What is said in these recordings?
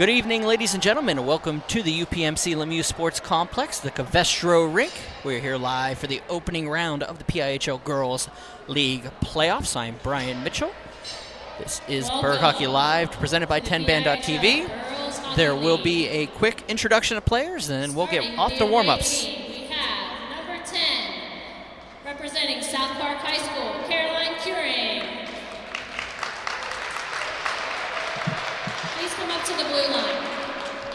Good evening, ladies and gentlemen, and welcome to the UPMC Lemieux Sports Complex, the Covestro Rink. We're here live for the opening round of the PIHL Girls League Playoffs. I'm Brian Mitchell. This is Berg Hockey Live, presented by 10band.tv. There will be a quick introduction of players, and then we'll get off to warm-ups. We have number 10, representing South Park High School, Caroline Curing. Please come up to the blue line.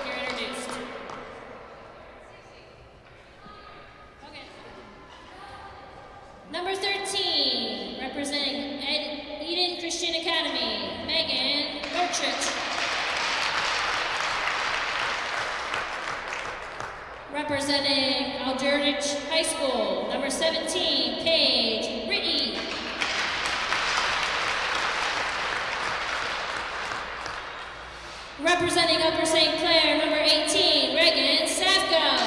You're introduced. Okay. Number 13, representing Eden Christian Academy, Megan Bertrich. Representing Aldernich High School, number 17, Paige Ritty. Representing Upper St. Clair, number 18, Reagan Safko.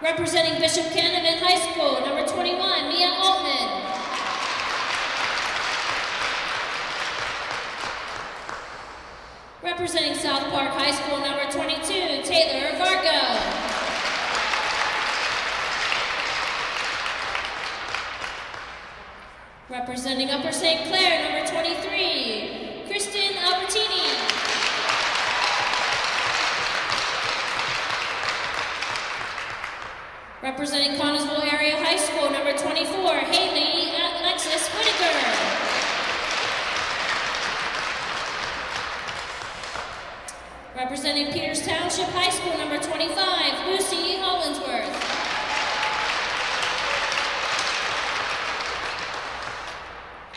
Representing Bishop Canavan High School, number 21, Mia Altman. Representing South Park High School, number 22, Taylor Vargo. Representing Upper St. Clair, number 23, Kristen Albertini. Representing Connellsville Area High School, number 24, Haley Alexis Whitaker. Representing Peters Township High School, number 25, Lucy Hollinsworth.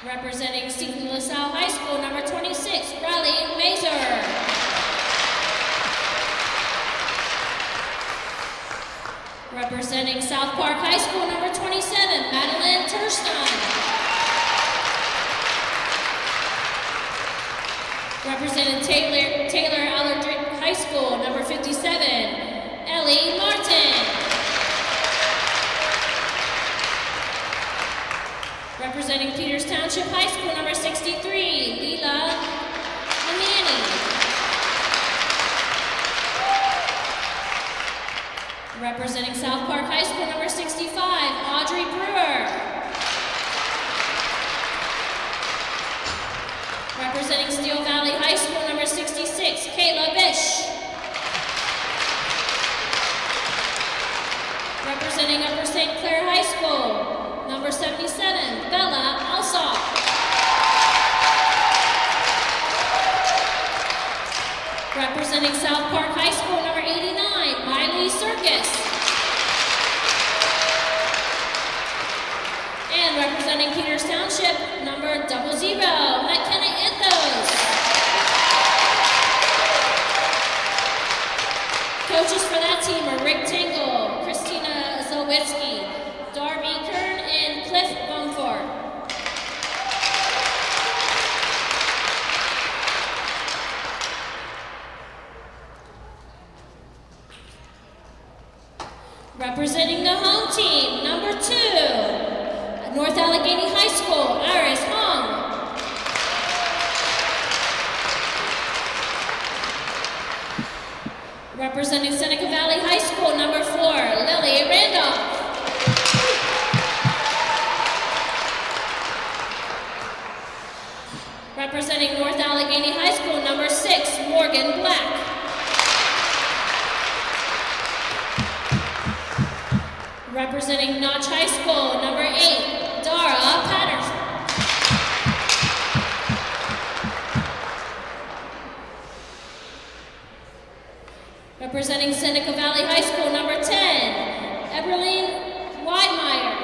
Representing Seton LaSalle High School, number 26, Riley Mazur. Representing South Park High School, number 27, Madeline Turston. Representing Taylor Aldrich High School, number 57, Ellie Martin. Representing Peters Township High School, number 63, Leela Manani. Representing South Park High School, number 65, Audrey Brewer. Representing Steel Valley High School, number 66, Kayla Bish. Representing Upper St. Clair High School, number 77, Bella Alsop. Representing South Park High School, number 89, Miley Circus. And representing Peters Township, number 00, McKenna Anthos. Coaches for that team are Rick Tingle, Christina Zowitsky, Darby Kern, and Cliff Bumford. Representing the home team, number 2, North Allegheny High School, Iris Hong. Representing Seneca Valley High School, number 4, Lily Randolph. Representing North Allegheny High School, number 6, Morgan Black. Representing Notch High School, number 8, Dara Patterson. Representing Seneca Valley High School, number 10, Eberlyn Weidmeyer.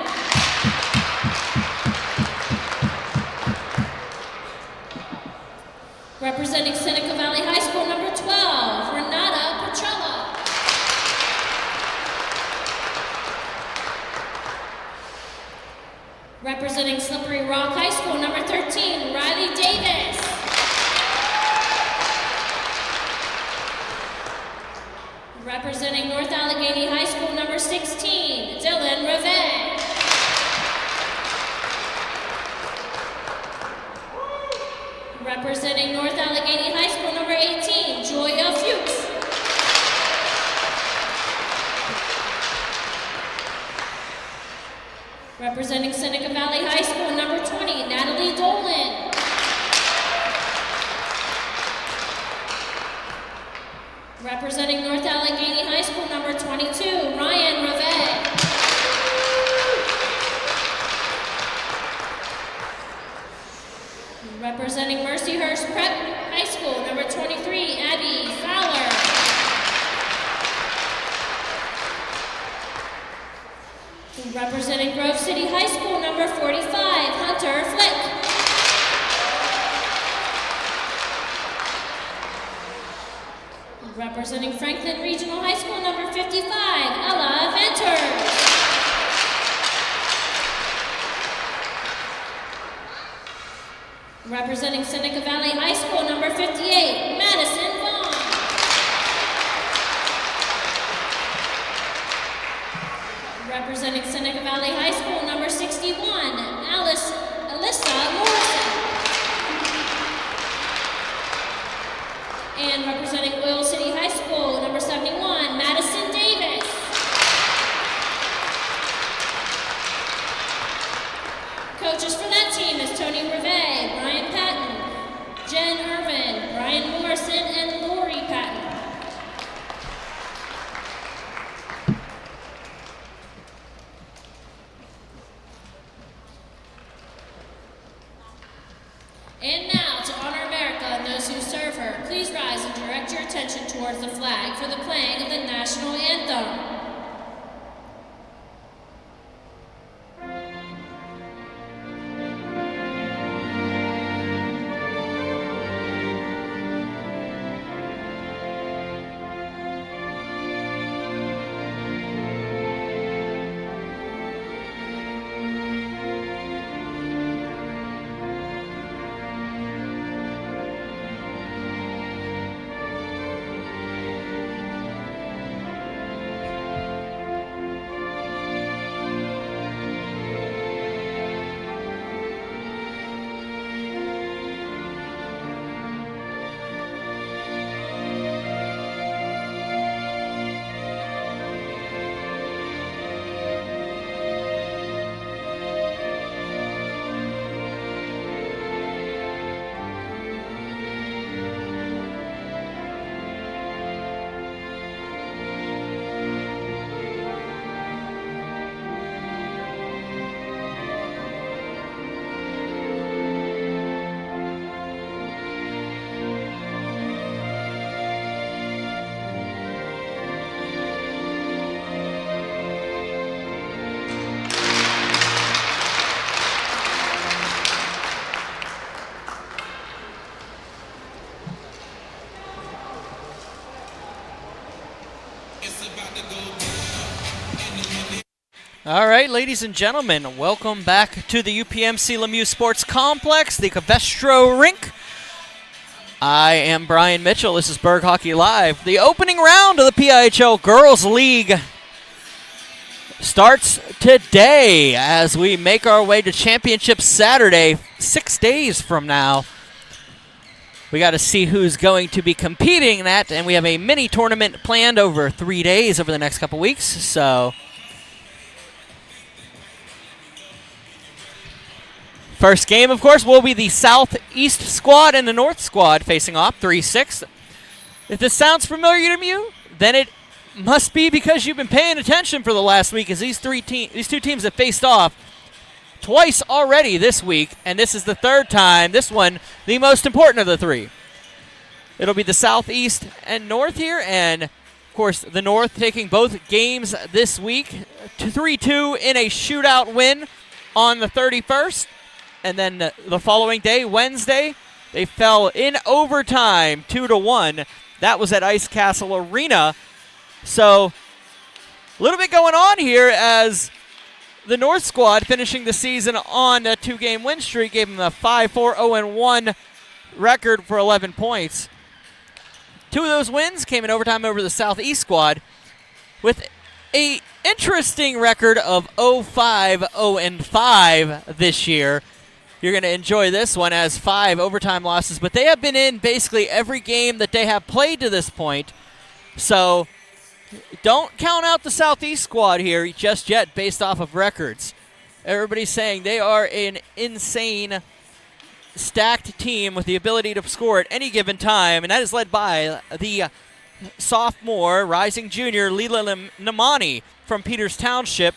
Representing Seneca Valley High School, number 12, Renata Petrella. Representing Slippery Rock High School, number 13, Riley Davis. Representing North Allegheny High School, number 16, Dylan Reve. Representing North Allegheny High School, number 18, Joya Fuchs. Representing Seneca Valley High School, number 20, Natalie Dolan. Representing North Allegheny High School, number 22, Ryan Reve. Representing Mercyhurst Prep High School, number 23, Abby Fowler. Representing Grove City High School, number 45, Hunter Flick. Representing Franklin Regional High School, number 55, Ella Venters. Representing Seneca Valley High School, number 58, Madison Vaughn. Representing Seneca Valley High School, number 61, Alyssa Morrison. And representing Oil City High School, number 71, Madison Davis. Coaches for that team is Tony Reve, Brian Patton, Jen Irvin, Brian Morrison, and Lori Patton. And now, to honor America and those who serve her, please rise and direct your attention towards the flag for the playing of the national anthem. All right, ladies and gentlemen, welcome back to the UPMC Lemieux Sports Complex, the Covestro Rink. I am Brian Mitchell. This is Berg Hockey Live. The opening round of the PIHL Girls League starts today as we make our way to Championship Saturday, 6 days from now. We got to see who's going to be competing in that, and we have a mini tournament planned over 3 days over the next couple weeks. So first game, of course, will be the Southeast squad and the North squad facing off 3-6. If this sounds familiar to you, then it must be because you've been paying attention for the last week, as these two teams have faced off twice already this week, and this is the third time, this one the most important of the three. It'll be the Southeast and North here, and of course the North taking both games this week, 3-2 in a shootout win on the 31st. And then the following day, Wednesday, they fell in overtime, 2-1. That was at Ice Castle Arena. So a little bit going on here as the North squad finishing the season on a 2-game win streak, gave them a 5-4, 0-1 record for 11 points. Two of those wins came in overtime over the Southeast squad with a interesting record of 0-5, 0-5 this year. You're going to enjoy this one as 5 overtime losses, but they have been in basically every game that they have played to this point. So don't count out the Southeast squad here just yet based off of records. Everybody's saying they are an insane stacked team with the ability to score at any given time, and that is led by the sophomore, rising junior, Leela Namani from Peters Township.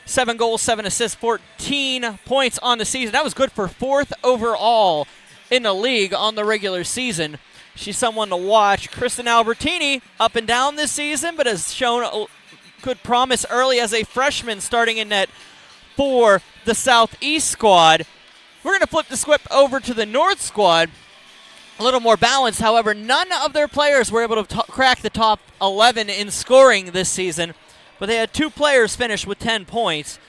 7 goals, 7 assists, 14 points on the season. That was good for 4th overall in the league on the regular season. She's someone to watch. Kristen Albertini, up and down this season, but has shown good promise early as a freshman starting in net for the Southeast squad. We're going to flip the script over to the North squad. A little more balanced. However, none of their players were able to crack the top 11 in scoring this season, but they had 2 players finish with 10 points.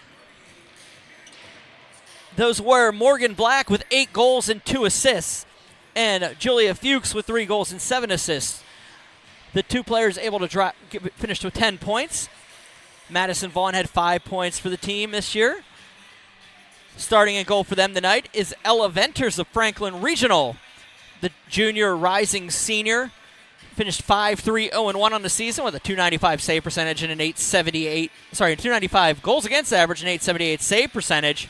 Those were Morgan Black with 8 goals and 2 assists, and Julia Fuchs with 3 goals and 7 assists. The 2 players able to finish with 10 points. Madison Vaughn had 5 points for the team this year. Starting in goal for them tonight is Ella Venters of Franklin Regional. The junior rising senior finished 5-3-0-1 on the season with a .295 save percentage and an .295 goals against average and .878 save percentage.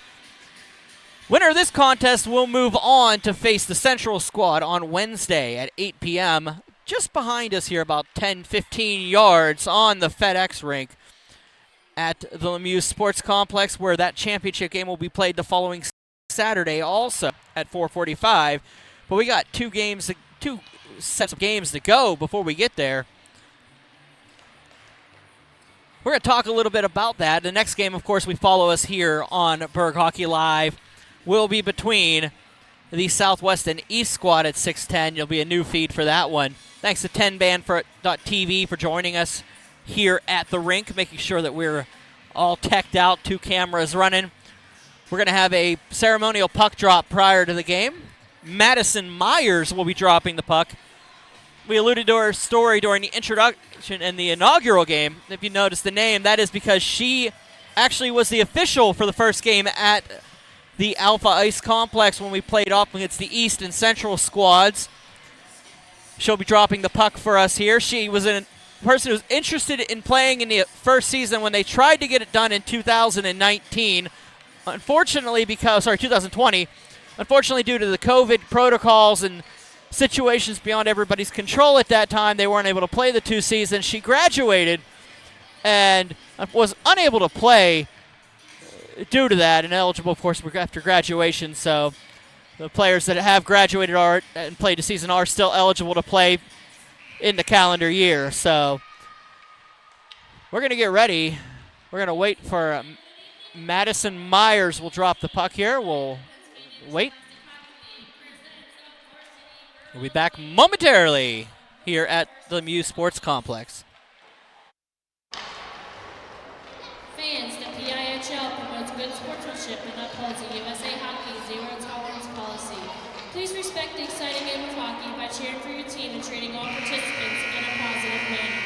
Winner of this contest will move on to face the Central squad on Wednesday at 8 p.m. just behind us here, about 10-15 yards on the FedEx rink at the Lemieux Sports Complex, where that championship game will be played the following Saturday also at 4:45. But we got 2 sets of games to go before we get there. We're going to talk a little bit about that. The next game, of course, we follow us here on Berg Hockey Live, will be between the Southwest and East squad at 6:10. There'll be a new feed for that one. Thanks to 10band.tv for joining us here at the rink, making sure that we're all teched out, 2 cameras running. We're going to have a ceremonial puck drop prior to the game. Madison Myers will be dropping the puck. We alluded to her story during the introduction in the inaugural game. If you notice the name, that is because she actually was the official for the first game at the Alpha Ice Complex when we played off against the East and Central squads. She'll be dropping the puck for us here. She was a person who was interested in playing in the first season when they tried to get it done in 2019. Unfortunately, 2020. Unfortunately, due to the COVID protocols and situations beyond everybody's control at that time, they weren't able to play the 2 seasons. She graduated and was unable to play due to that, and eligible, of course, after graduation. So the players that have graduated and played the season are still eligible to play in the calendar year. So we're going to get ready. We're going to wait for Madison Myers will drop the puck here. We'll wait. We'll be back momentarily here at the Lemieux Sports Complex. Fans, the PIHL promotes good sportsmanship and upholds the USA Hockey Zero Tolerance policy. Please respect the exciting game of hockey by cheering for your team and treating all participants in a positive manner.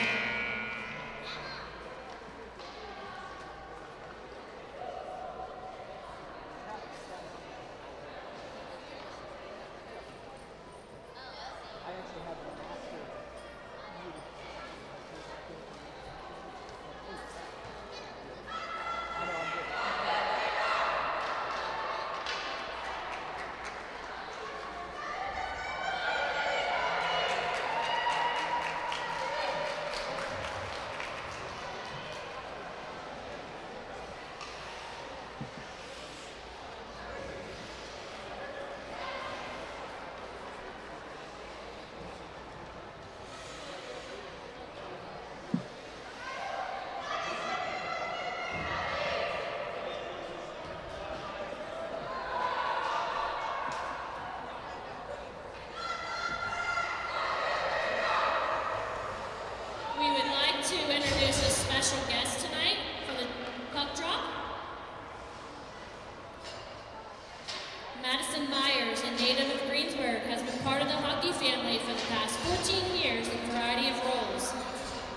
Madison Myers, a native of Greensburg, has been part of the hockey family for the past 14 years in a variety of roles.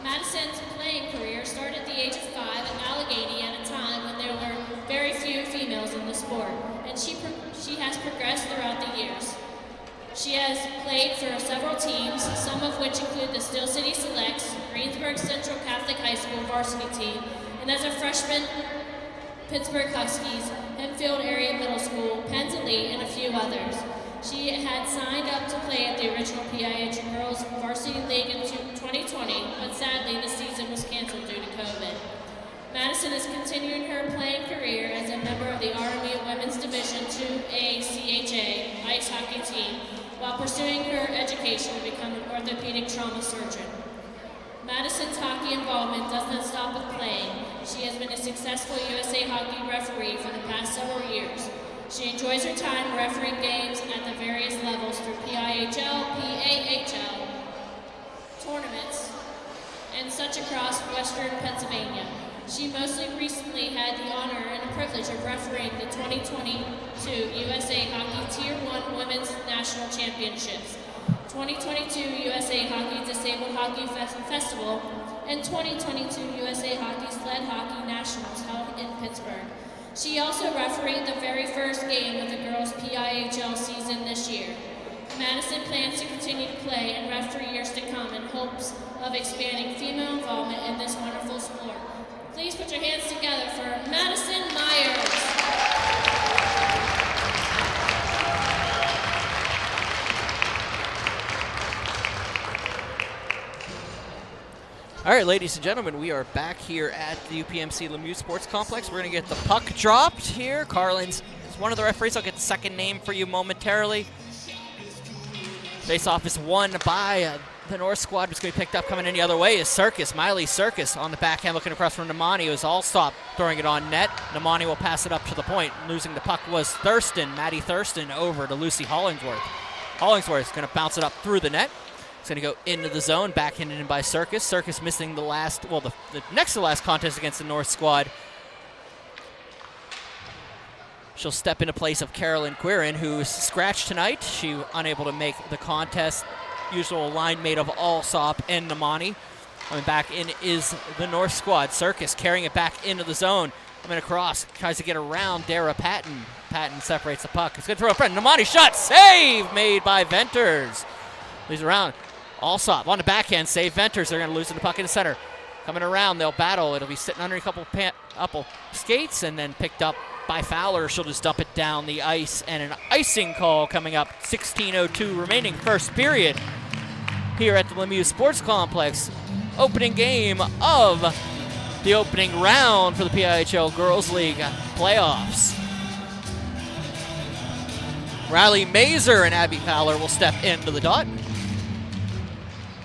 Madison's playing career started at the age of 5 in Allegheny at a time when there were very few females in the sport, and she she has progressed throughout the years. She has played for several teams, some of which include the Steel City Selects, Greensburg Central Catholic High School varsity team, and as a freshman, Pittsburgh Huskies, Hempfield Area Middle School, Penns Elite, and a few others. She had signed up to play at the original PIHL Girls Varsity League in 2020, but sadly the season was canceled due to COVID. Madison is continuing her playing career as a member of the Army Women's Division 2A CHA ice hockey team while pursuing her education to become an orthopedic trauma surgeon. Madison's hockey involvement does not stop with playing. She has been a successful USA Hockey referee for the past several years. She enjoys her time refereeing games at the various levels through PIHL, PAHL tournaments, and such across Western Pennsylvania. She most recently had the honor and the privilege of refereeing the 2022 USA Hockey Tier 1 Women's National Championships, 2022 USA Hockey Disabled Hockey Festival, and 2022 USA Hockey Sled Hockey Nationals held in Pittsburgh. She also refereed the very first game of the girls' PIHL season this year. Madison plans to continue to play and ref for years to come in hopes of expanding female involvement in this wonderful sport. Please put your hands together for Madison Myers. All right, ladies and gentlemen, we are back here at the UPMC Lemieux Sports Complex. We're going to get the puck dropped here. Carlin's is one of the referees. I'll get the second name for you momentarily. Face-off is won by the North squad. It's going to be picked up coming in the other way is Circus. Miley Circus on the backhand looking across from Namani, who's all stop throwing it on net. Namani will pass it up to the point. Losing the puck was Thurston, Maddie Thurston, over to Lucy Hollingsworth. Hollingsworth is going to bounce it up through the net. It's going to go into the zone, backhanded in by Circus. Circus missing the last, well, the next to last contest against the North squad. She'll step into place of Carolyn Quirin, who's scratched tonight. She unable to make the contest. Usual line made of Allsop and Namani. Coming back in is the North squad. Circus carrying it back into the zone. Coming across, tries to get around Dara Patton. Patton separates the puck. It's going to throw a friend. Namani shot, save made by Venters. Leaves around. Allsop on the backhand, save Venters. They're going to loosen the puck in the center. Coming around, they'll battle. It'll be sitting under a couple skates and then picked up by Fowler. She'll just dump it down the ice, and an icing call coming up. 16:02 remaining first period here at the Lemieux Sports Complex. Opening game of the opening round for the PIHL Girls League playoffs. Riley Mazer and Abby Fowler will step into the dot.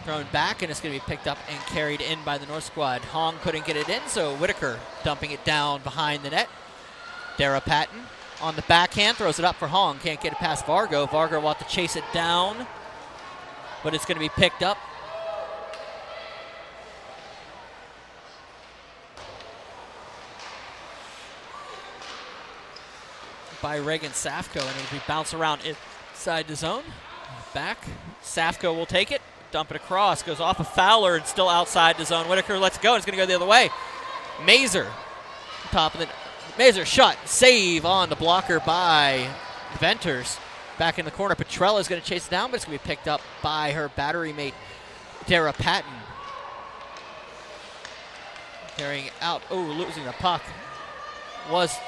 Thrown back, and it's going to be picked up and carried in by the North squad. Hong couldn't get it in, so Whitaker dumping it down behind the net. Dara Patton on the backhand, throws it up for Hong. Can't get it past Vargo. Vargo will have to chase it down, but it's going to be picked up by Reagan Safko, and it'll be bounced around inside the zone. Back, Safko will take it. Dump it across, goes off of Fowler and still outside the zone. Whitaker lets it go, and it's going to go the other way. Mazer, top of the Mazer shot, save on the blocker by Venters. Back in the corner, Petrella is going to chase it down, but it's going to be picked up by her battery mate, Dara Patton. Carrying it out, losing the puck was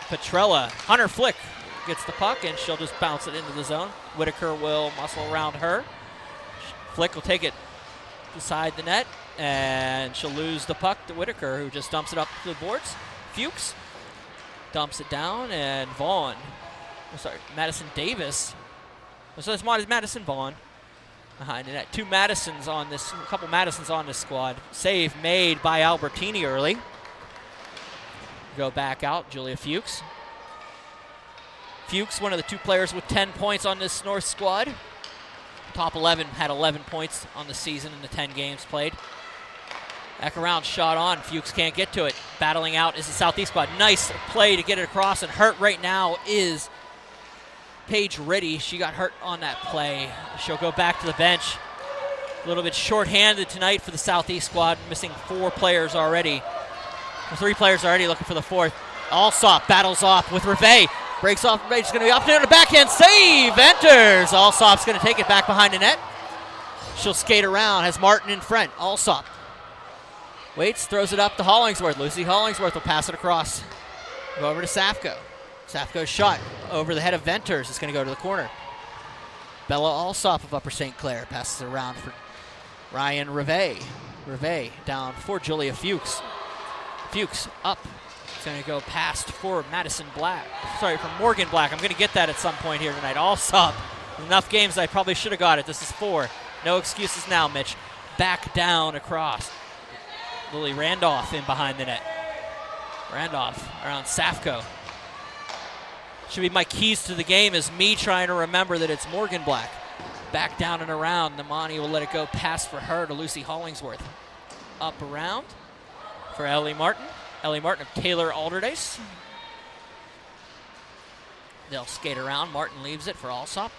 Petrella. Hunter Flick gets the puck, and she'll just bounce it into the zone. Whitaker will muscle around her. Flick will take it beside the net, and she'll lose the puck to Whitaker, who just dumps it up to the boards. Fuchs dumps it down, and Madison Davis. So it's Madison Vaughn behind the net. Two Madisons on this, a couple Madisons on this squad. Save made by Albertini early. Go back out, Julia Fuchs. Fuchs, one of the two players with 10 points on this North squad. Top 11 had 11 points on the season in the 10 games played. Back around, shot on. Fuchs can't get to it. Battling out is the Southeast squad. Nice play to get it across, and hurt right now is Paige Riddy. She got hurt on that play. She'll go back to the bench. A little bit short-handed tonight for the Southeast squad, missing 4 players already. 3 players already, looking for the 4th. Allsop battles off with Reve. Breaks off, it's going to be up there on the backhand save. Enters. Alsop's going to take it back behind the net. She'll skate around, has Martin in front. Alsop waits, throws it up to Hollingsworth. Lucy Hollingsworth will pass it across. Go over to Safko. Safko's shot over the head of Venters. It's going to go to the corner. Bella Alsop of Upper St. Clair passes it around for Ryan Reve. Reve down for Julia Fuchs. Fuchs up. It's going to go past for Madison Black. Sorry, for Morgan Black. I'm going to get that at some point here tonight. Alsop. Enough games I probably should have got it. This is 4. No excuses now, Mitch. Back down across. Lily Randolph in behind the net. Randolph around Safko. Should be my keys to the game is me trying to remember that it's Morgan Black. Back down and around. Namani will let it go past for her to Lucy Hollingsworth. Up around for Ellie Martin. Ellie Martin of Taylor Alderdice. They'll skate around. Martin leaves it for Alsop.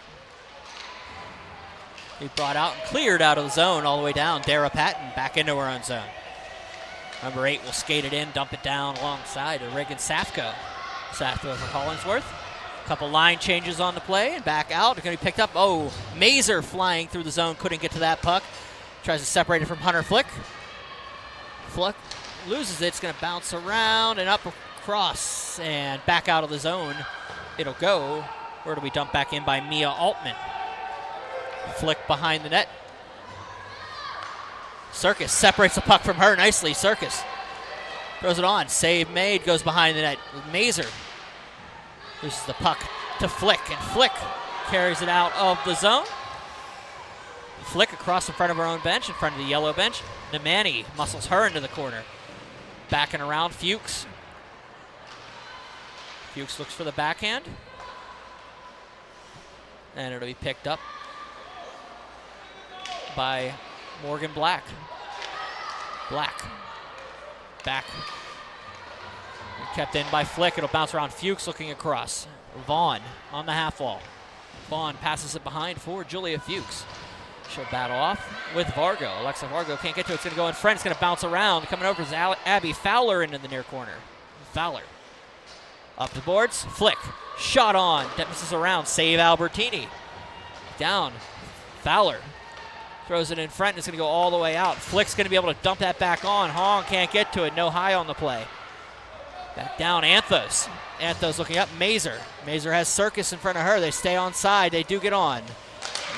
He brought out and cleared out of the zone all the way down. Dara Patton back into her own zone. Number 8 will skate it in, dump it down alongside to Reagan Safko. Safko for Hollingsworth. A couple line changes on the play and back out. It's going to be picked up. Oh, Mazer flying through the zone. Couldn't get to that puck. Tries to separate it from Hunter Flick. Flick loses it. It's going to bounce around and up across and back out of the zone. It'll go. Where do we dump back in by Mia Altman? Flick behind the net. Circus separates the puck from her nicely. Circus throws it on. Save made. Goes behind the net. Mazer loses the puck to Flick, and Flick carries it out of the zone. Flick across in front of her own bench, in front of the yellow bench. Namani muscles her into the corner. Backing around Fuchs. Fuchs looks for the backhand. And it'll be picked up by Morgan Black. Black. Back. Kept in by Flick. It'll bounce around Fuchs looking across. Vaughn on the half wall. Vaughn passes it behind for Julia Fuchs. She'll battle off with Vargo. Alexa Vargo can't get to it. It's going to go in front. It's going to bounce around. Coming over is Abby Fowler into the near corner. Fowler. Up the boards. Flick. Shot on. That misses around. Save Albertini. Down. Fowler. Throws it in front, and it's going to go all the way out. Flick's going to be able to dump that back on. Hong can't get to it. No high on the play. Back down, Anthos. Anthos looking up. Mazer. Mazer has Circus in front of her. They stay on side. They do get on.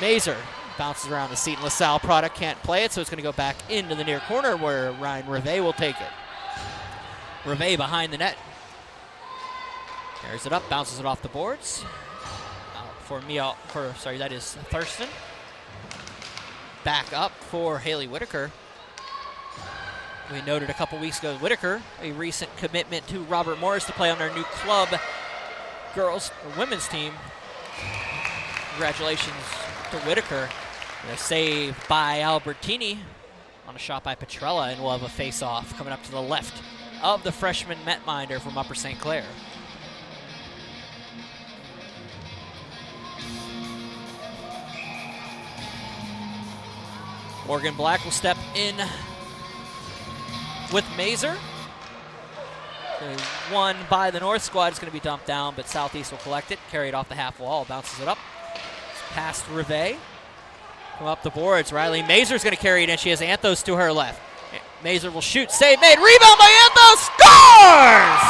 Mazer bounces around the Seton LaSalle product. Can't play it, so it's going to go back into the near corner where Ryan Reve will take it. Reve behind the net. Carries it up, bounces it off the boards. That is Thurston. Back up for Haley Whitaker. We noted a couple weeks ago, Whitaker, a recent commitment to Robert Morris to play on their new club girls or women's team. Congratulations to Whitaker. And a save by Albertini on a shot by Petrella, and we'll have a face-off coming up to the left of the freshman netminder from Upper St. Clair. Morgan Black will step in with Mazer. One by the North squad is going to be dumped down, but Southeast will collect it. Carry it off the half wall, bounces it up. It's past Reve. Come up the boards. Riley Mazer's going to carry it in. She has Anthos to her left. Mazer will shoot. Save made. Rebound by Anthos. Scores!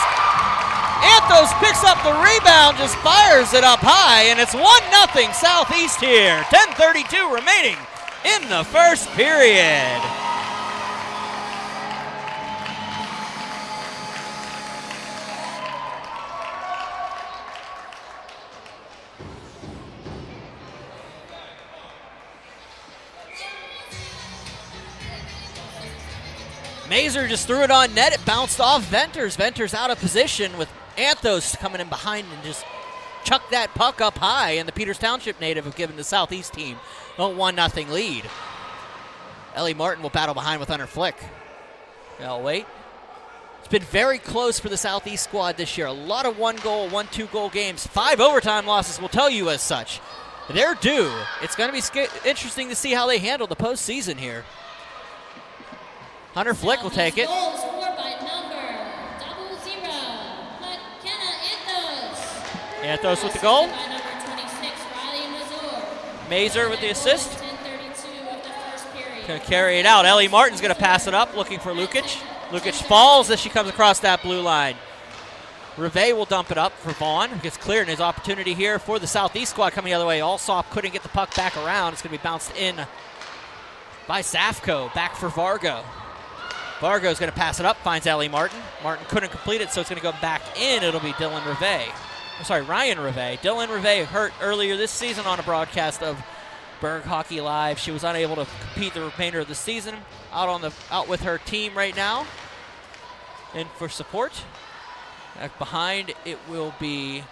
Anthos picks up the rebound, just fires it up high, and it's 1-0 Southeast here. 10:32 remaining in the first period. Mazer just threw it on net. It bounced off Venters. Venters out of position with Anthos coming in behind and just chucked that puck up high. And the Peters Township native have given the Southeast team a 1-0 lead. Ellie Martin will battle behind with Hunter Flick. They'll wait. It's been very close for the Southeast squad this year. A lot of 1-goal, 1-2-goal games. 5 overtime losses will tell you as such. They're due. It's going to be interesting to see how they handle the postseason here. Hunter Flick will take it. Goal scored by number 00, McKenna Anthos. Anthos with the goal. By number 26, Riley Mazur. Mazer with the assist. 10:32 of the first period. Going to carry it out. Ellie Martin's going to pass it up, looking for Lukic. Lukic falls as she comes across that blue line. Reve will dump it up for Vaughn. Gets cleared, and his opportunity here for the Southeast squad coming the other way. Allsop couldn't get the puck back around. It's going to be bounced in by Zafko. Back for Vargo. Vargo's going to pass it up, finds Ellie Martin. Martin couldn't complete it, so it's going to go back in. It'll be Ryan Reve. Dylan Reve hurt earlier this season on a broadcast of Berg Hockey Live. She was unable to compete the remainder of the season. Out with her team right now. And for support. Back behind, it will be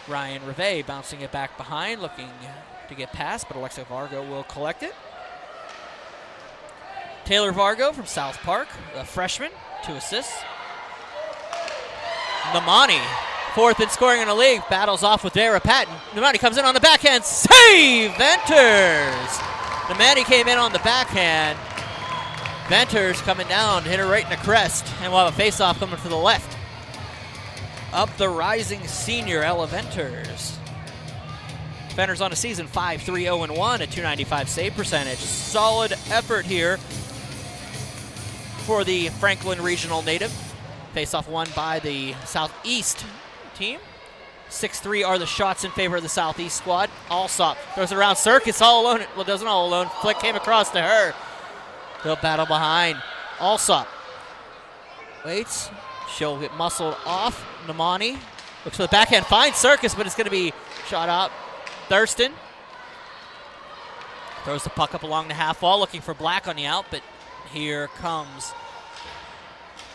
Ryan Reve bouncing it back behind, looking to get past, but Alexa Vargo will collect it. Taylor Vargo from South Park, a freshman, 2 assists. Namani, 4th in scoring in the league, battles off with Dara Patton. Namani comes in on the backhand, save! Venters! Namani came in on the backhand. Venters coming down, hit her right in the crest, and we'll have a face-off coming to the left. Up the rising senior, Ella Venters. Venters on the season, 5-3-0-1, a .295 save percentage. Solid effort here for the Franklin Regional native. Face-off won by the Southeast team. 6-3 are the shots in favor of the Southeast squad. Allsop throws it around Circus all alone. Well, doesn't all alone. Flick came across to her. They'll battle behind. Allsop waits. She'll get muscled off. Namani looks for the backhand. Finds Circus, but it's going to be shot out. Thurston throws the puck up along the half wall, looking for Black on the out, but here comes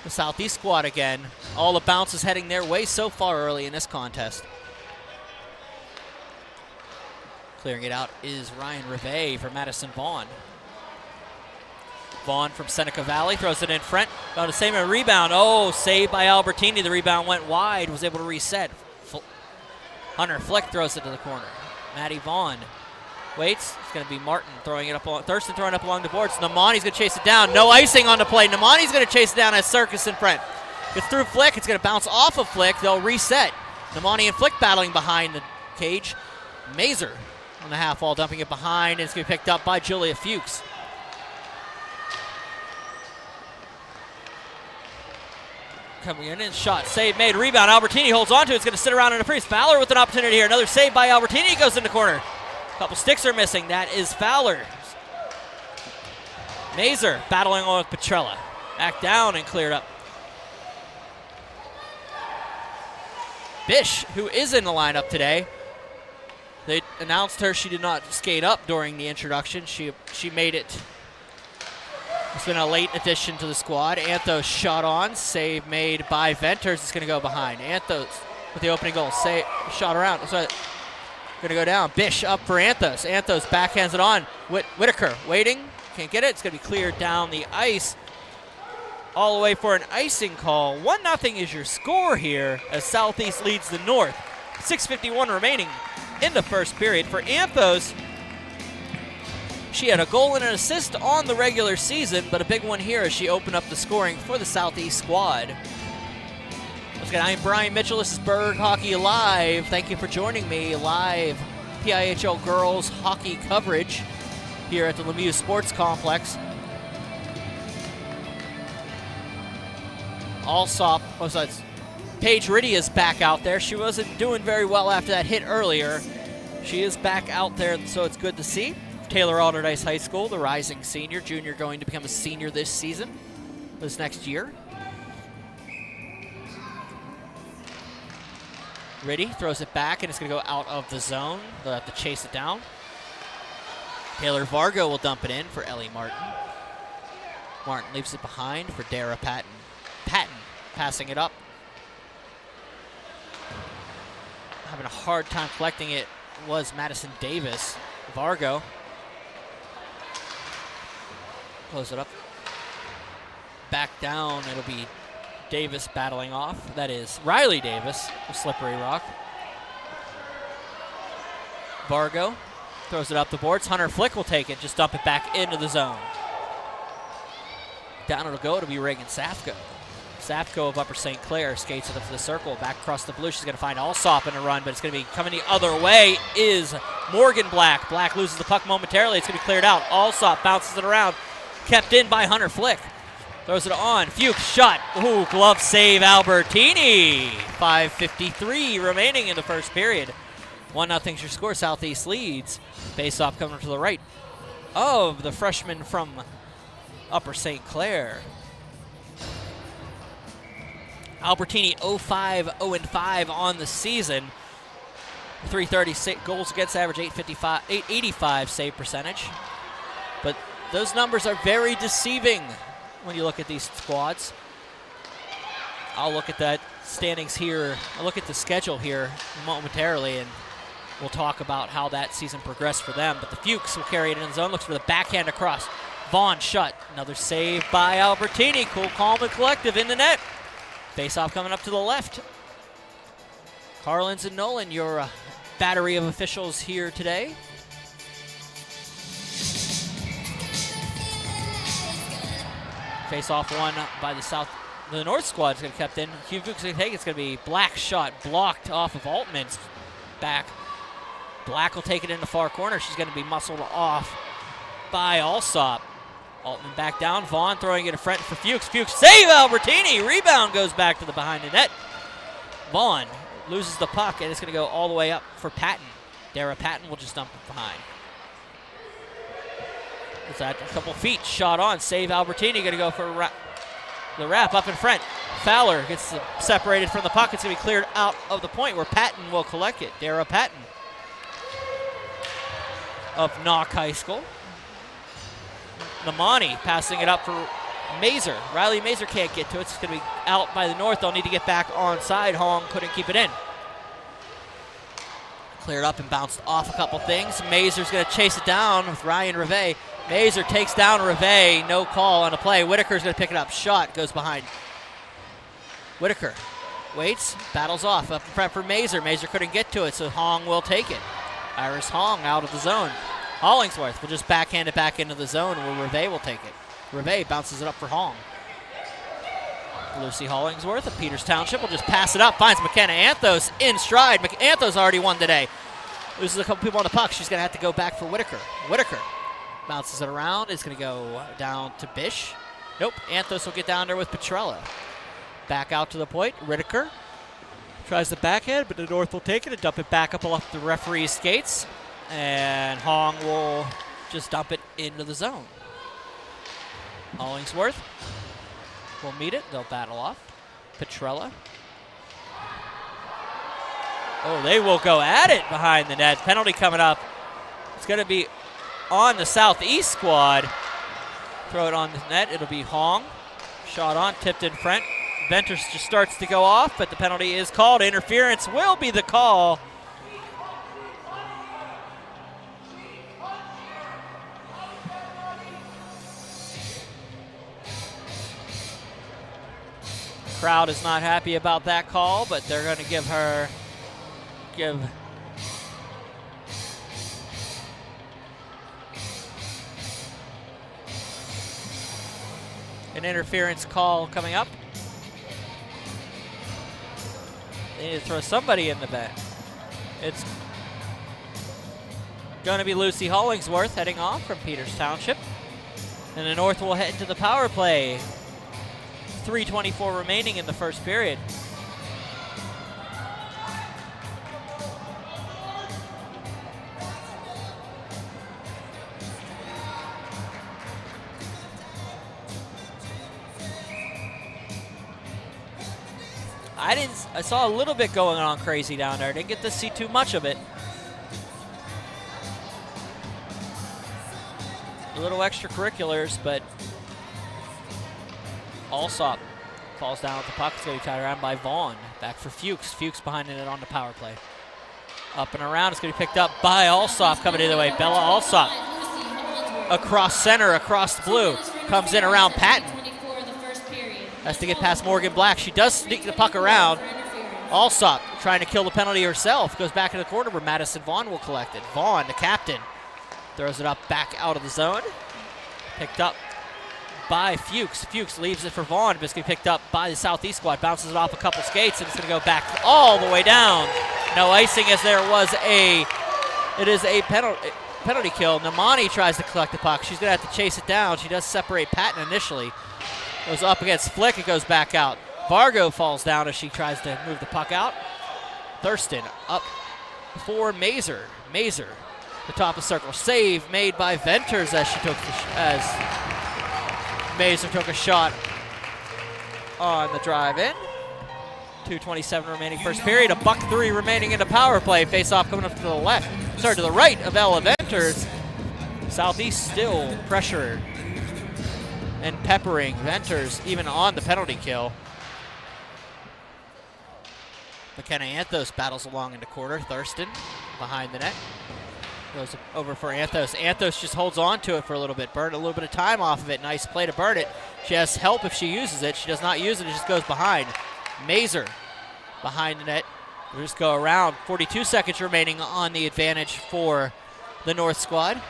the Southeast squad again. All the bounces heading their way so far early in this contest. Clearing it out is Ryan Reve for Madison Vaughn. Vaughn from Seneca Valley throws it in front. Got the same rebound. Oh, saved by Albertini. The rebound went wide, was able to reset. Hunter Flick throws it to the corner. Maddie Vaughn waits. It's going to be Martin throwing it up. Thurston throwing it up along the boards. Namani's going to chase it down. No icing on the play. Namani's going to chase it down as Circus in front. Gets through Flick. It's going to bounce off of Flick. They'll reset. Namani and Flick battling behind the cage. Mazer on the half wall, dumping it behind, and it's going to be picked up by Julia Fuchs. Coming in and shot, save made, rebound. Albertini holds on to it. It's going to sit around in the crease. Fowler with an opportunity here. Another save by Albertini. Goes in the corner. A couple sticks are missing. That is Fowler. Mazer battling on with Petrella. Back down and cleared up. Bish, who is in the lineup today. They announced her. She did not skate up during the introduction. She made it. It's been a late addition to the squad. Anthos shot on. Save made by Venters. It's going to go behind. Anthos with the opening goal. Shot around. So going to go down. Bish up for Anthos. Anthos backhands it on. Whitaker waiting. Can't get it. It's going to be cleared down the ice. All the way for an icing call. 1-0 is your score here as Southeast leads the North. 6:51 remaining in the first period. For Anthos, she had a goal and an assist on the regular season, but a big one here as she opened up the scoring for the Southeast squad. Once again, I'm Brian Mitchell. This is Berg Hockey Live. Thank you for joining me. Live PIHL girls hockey coverage here at the Lemieux Sports Complex. Allsop, Paige Riddy is back out there. She wasn't doing very well after that hit earlier. She is back out there, so it's good to see. Taylor Alderdice High School, the rising senior. Junior going to become a senior this season, this next year. Riddy throws it back, and it's going to go out of the zone. They'll have to chase it down. Taylor Vargo will dump it in for Ellie Martin. Martin leaves it behind for Dara Patton. Patton passing it up. Having a hard time collecting it was Madison Davis. Vargo. Close it up. Back down, it'll be Davis battling off. That is Riley Davis of Slippery Rock. Vargo throws it up the boards. Hunter Flick will take it, just dump it back into the zone. Down it'll go, it'll be Reagan Safko. Zapko of Upper St. Clair skates it up to the circle, back across the blue. She's going to find Alsop in a run, but it's going to be coming the other way is Morgan Black. Black loses the puck momentarily. It's going to be cleared out. Alsop bounces it around, kept in by Hunter Flick. Throws it on. Fuchs shot. Ooh, glove save Albertini. 5:53 remaining in the first period. 1-0's your score. Southeast leads. Face-off coming to the right of the freshman from Upper St. Clair. Albertini 0-5 on the season. 330 goals against average, 885 save percentage. But those numbers are very deceiving when you look at these squads. I'll look at that standings here. I'll look at the schedule here momentarily, and we'll talk about how that season progressed for them. But the Fuchs will carry it in the zone, looks for the backhand across. Vaughn shut. Another save by Albertini. Cool, calm, and collective in the net. Face-off coming up to the left. Carlins and Nolan, your battery of officials here today. Face-off won by the North squad is going to kept in. Hugh Fuchs going to take it. It's going to be Black shot blocked off of Altman's back. Black will take it in the far corner. She's going to be muscled off by Alsop. Altman back down. Vaughn throwing it in front for Fuchs. Fuchs save Albertini. Rebound goes back to the behind the net. Vaughn loses the puck, and it's going to go all the way up for Patton. Dara Patton will just dump it behind. It's that a couple feet. Shot on. Save Albertini. Going to go for the wrap up in front. Fowler gets separated from the puck. It's going to be cleared out of the point where Patton will collect it. Dara Patton of Knock High School. Namani passing it up for Mazer. Riley Mazer can't get to it. It's going to be out by the North. They'll need to get back onside. Hong couldn't keep it in. Cleared up and bounced off a couple things. Mazer's going to chase it down with Ryan Reve. Mazer takes down Reve. No call on the play. Whitaker's going to pick it up. Shot goes behind. Whitaker waits, battles off. Up in front for Mazer. Mazer couldn't get to it, so Hong will take it. Iris Hong out of the zone. Hollingsworth will just backhand it back into the zone where Reve will take it. Reve bounces it up for Hong. Lucy Hollingsworth of Peters Township will just pass it up. Finds McKenna Anthos in stride. Anthos already won today. Loses a couple people on the puck. She's going to have to go back for Whitaker. Whitaker bounces it around. It's going to go down to Bish. Nope. Anthos will get down there with Petrella. Back out to the point. Whitaker tries the backhand, but the North will take it and dump it back up off the referee's skates. And Hong will just dump it into the zone. Hollingsworth will meet it. They'll battle off. Petrella. Oh, they will go at it behind the net. Penalty coming up. It's going to be on the Southeast squad. Throw it on the net. It'll be Hong. Shot on, tipped in front. Venters just starts to go off, but the penalty is called. Interference will be the call. Crowd is not happy about that call, but they're going to give an interference call coming up. They need to throw somebody in the net. It's going to be Lucy Hollingsworth heading off from Peters Township. And the North will head to the power play. 3:24 remaining in the first period. I saw a little bit going on crazy down there. Didn't get to see too much of it. A little extracurriculars, but Alsop falls down with the puck. It's going to be tied around by Vaughn. Back for Fuchs. Fuchs behind it on the power play. Up and around. It's going to be picked up by Alsop coming the other way. Bella Alsop across center, across the blue. Comes in around Patton. Has to get past Morgan Black. She does sneak the puck around. Alsop trying to kill the penalty herself. Goes back in the corner where Madison Vaughn will collect it. Vaughn, the captain, throws it up back out of the zone. Picked up by Fuchs. Fuchs leaves it for Vaughn, but it's going to be picked up by the Southeast squad. Bounces it off a couple skates, and it's going to go back all the way down. No icing as there was it is a penalty kill. Namani tries to collect the puck. She's going to have to chase it down. She does separate Patton initially. Goes up against Flick. It goes back out. Vargo falls down as she tries to move the puck out. Thurston up for Mazer. Mazer, the top of the circle. Save made by Venters as Mazer took a shot on the drive in. 2:27 remaining first period. $1:03 remaining in the power play. Face-off coming up to the left. Sorry, to the right of Ella Venters. Southeast still pressure and peppering Venters even on the penalty kill. McKenna Anthos battles along in the corner. Thurston behind the net. Goes over for Anthos. Anthos just holds on to it for a little bit. Burned a little bit of time off of it. Nice play to burn it. She has help if she uses it. She does not use it. It just goes behind. Mazer behind the net. We'll just go around. 42 seconds remaining on the advantage for the North squad.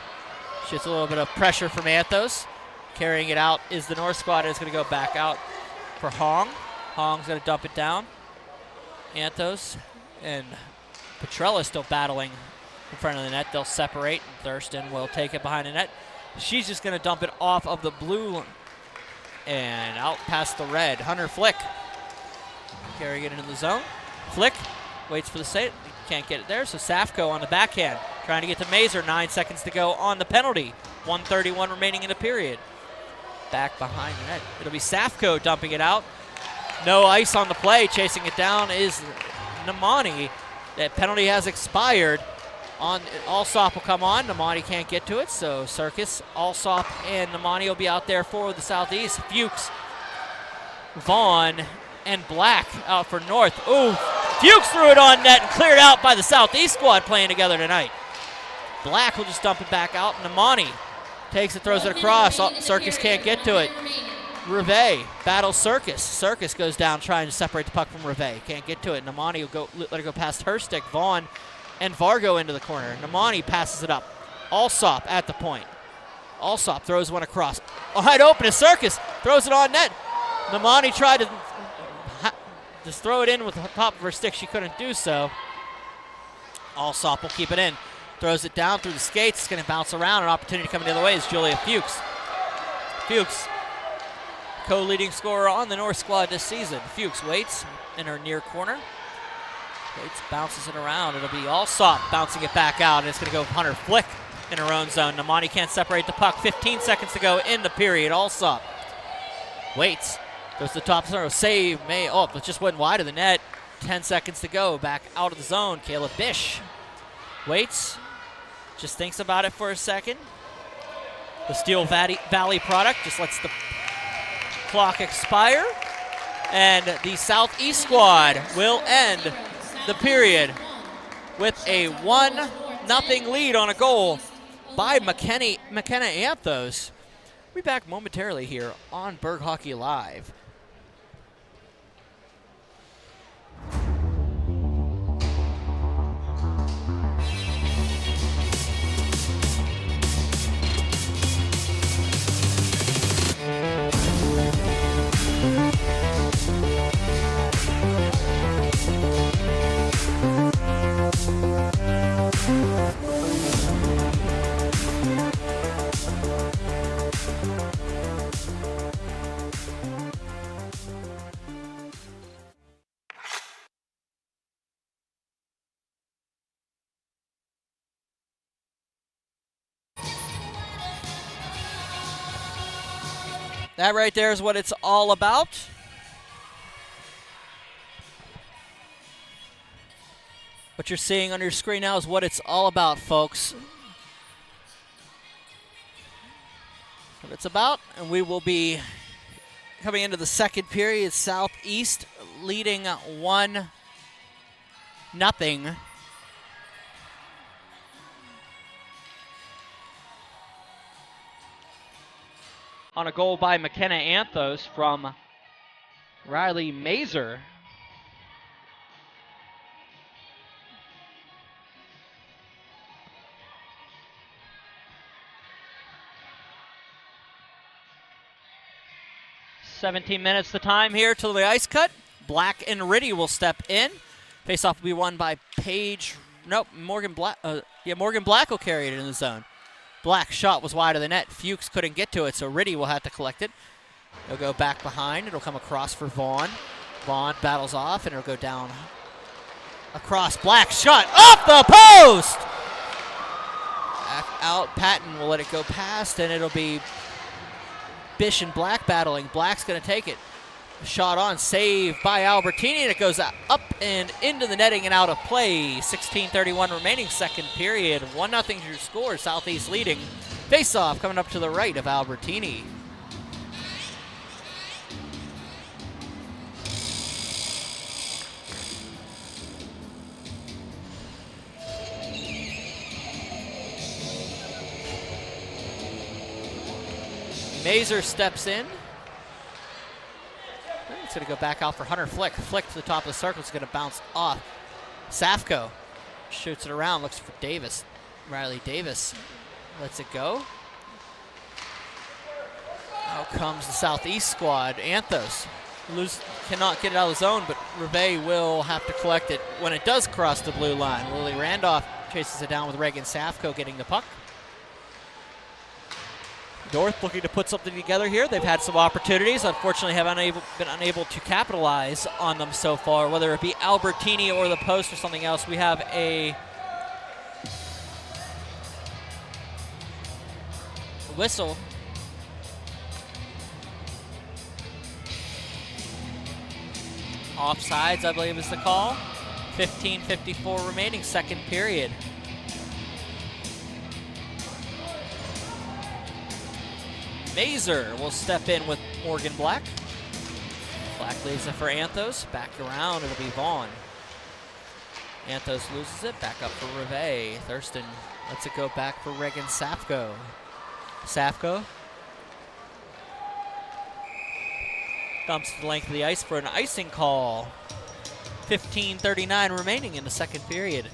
Just a little bit of pressure from Anthos. Carrying it out is the North squad. It's going to go back out for Hong. Hong's going to dump it down. Anthos and Petrella still battling in front of the net. They'll separate, and Thurston will take it behind the net. She's just going to dump it off of the blue and out past the red. Hunter Flick carrying it into the zone. Flick waits for the save. Can't get it there, so Safko on the backhand trying to get to Mazer. 9 seconds to go on the penalty. 1:31 remaining in the period. Back behind the net. It'll be Safko dumping it out. No ice on the play. Chasing it down is Namani. That penalty has expired. Alsop will come on. Namani can't get to it, so Circus, Alsop, and Namani will be out there for the Southeast. Fuchs, Vaughn, and Black out for North. Ooh, Fuchs threw it on net and cleared out by the Southeast squad playing together tonight. Black will just dump it back out. Namani takes it, throws it across. Circus can't get to it. Reve battles Circus. Circus goes down trying to separate the puck from Reve. Can't get to it. Namani will let it go past her stick. Vaughn and Vargo into the corner. Namani passes it up. Alsop at the point. Alsop throws one across. Wide open is Circus. Throws it on net. Namani tried to just throw it in with the top of her stick. She couldn't do so. Alsop will keep it in. Throws it down through the skates. It's going to bounce around. An opportunity coming the other way is Julia Fuchs. Fuchs, co-leading scorer on the North squad this season. Fuchs waits in her near corner. Waits, bounces it around. It'll be Alsop bouncing it back out, and it's going to go Hunter Flick in her own zone. Namani can't separate the puck. 15 seconds to go in the period. Alsop waits. Goes to the top zone. Save. It just went wide of the net. 10 seconds to go. Back out of the zone. Kayla Bish waits. Just thinks about it for a second. The Steel Valley product just lets the clock expire. And the Southeast squad will end the period with a 1-0 lead on a goal by McKenna Anthos. We'll be back momentarily here on Berg Hockey Live. That right there is what it's all about. What you're seeing on your screen now is what it's all about, folks. What it's about, and we will be coming into the second period. Southeast leading 1-0. On a goal by McKenna Anthos from Riley Mazer. 17 minutes the time here till the ice cut. Black and Riddy will step in. Face-off will be won by Morgan Black. Morgan Black will carry it in the zone. Black shot was wide of the net. Fuchs couldn't get to it, so Riddy will have to collect it. He'll go back behind. It'll come across for Vaughn. Vaughn battles off, and it'll go down across. Black shot off the post! Out. Patton will let it go past, and it'll be Bish and Black battling. Black's going to take it. Shot on, save by Albertini, and it goes up and into the netting and out of play. 16:31 remaining, second period. 1-0 your score, Southeast leading. Face-off coming up to the right of Albertini. Mazer steps in. It's going to go back out for Hunter Flick. Flick to the top of the circle. It's going to bounce off. Safko shoots it around, looks for Davis. Riley Davis lets it go. Out comes the Southeast squad. Anthos cannot get it out of the zone, but Reve will have to collect it when it does cross the blue line. Lily Randolph chases it down with Reagan Safko getting the puck. North looking to put something together here. They've had some opportunities. Unfortunately, have been unable to capitalize on them so far, whether it be Albertini or the post or something else. We have a whistle. Offsides, I believe, is the call. 15:54 remaining, second period. Mazer will step in with Morgan Black. Black leaves it for Anthos. Back around, it'll be Vaughn. Anthos loses it. Back up for Reve. Thurston lets it go back for Reagan Safko. Safko dumps to the length of the ice for an icing call. 15:39 remaining in the second period.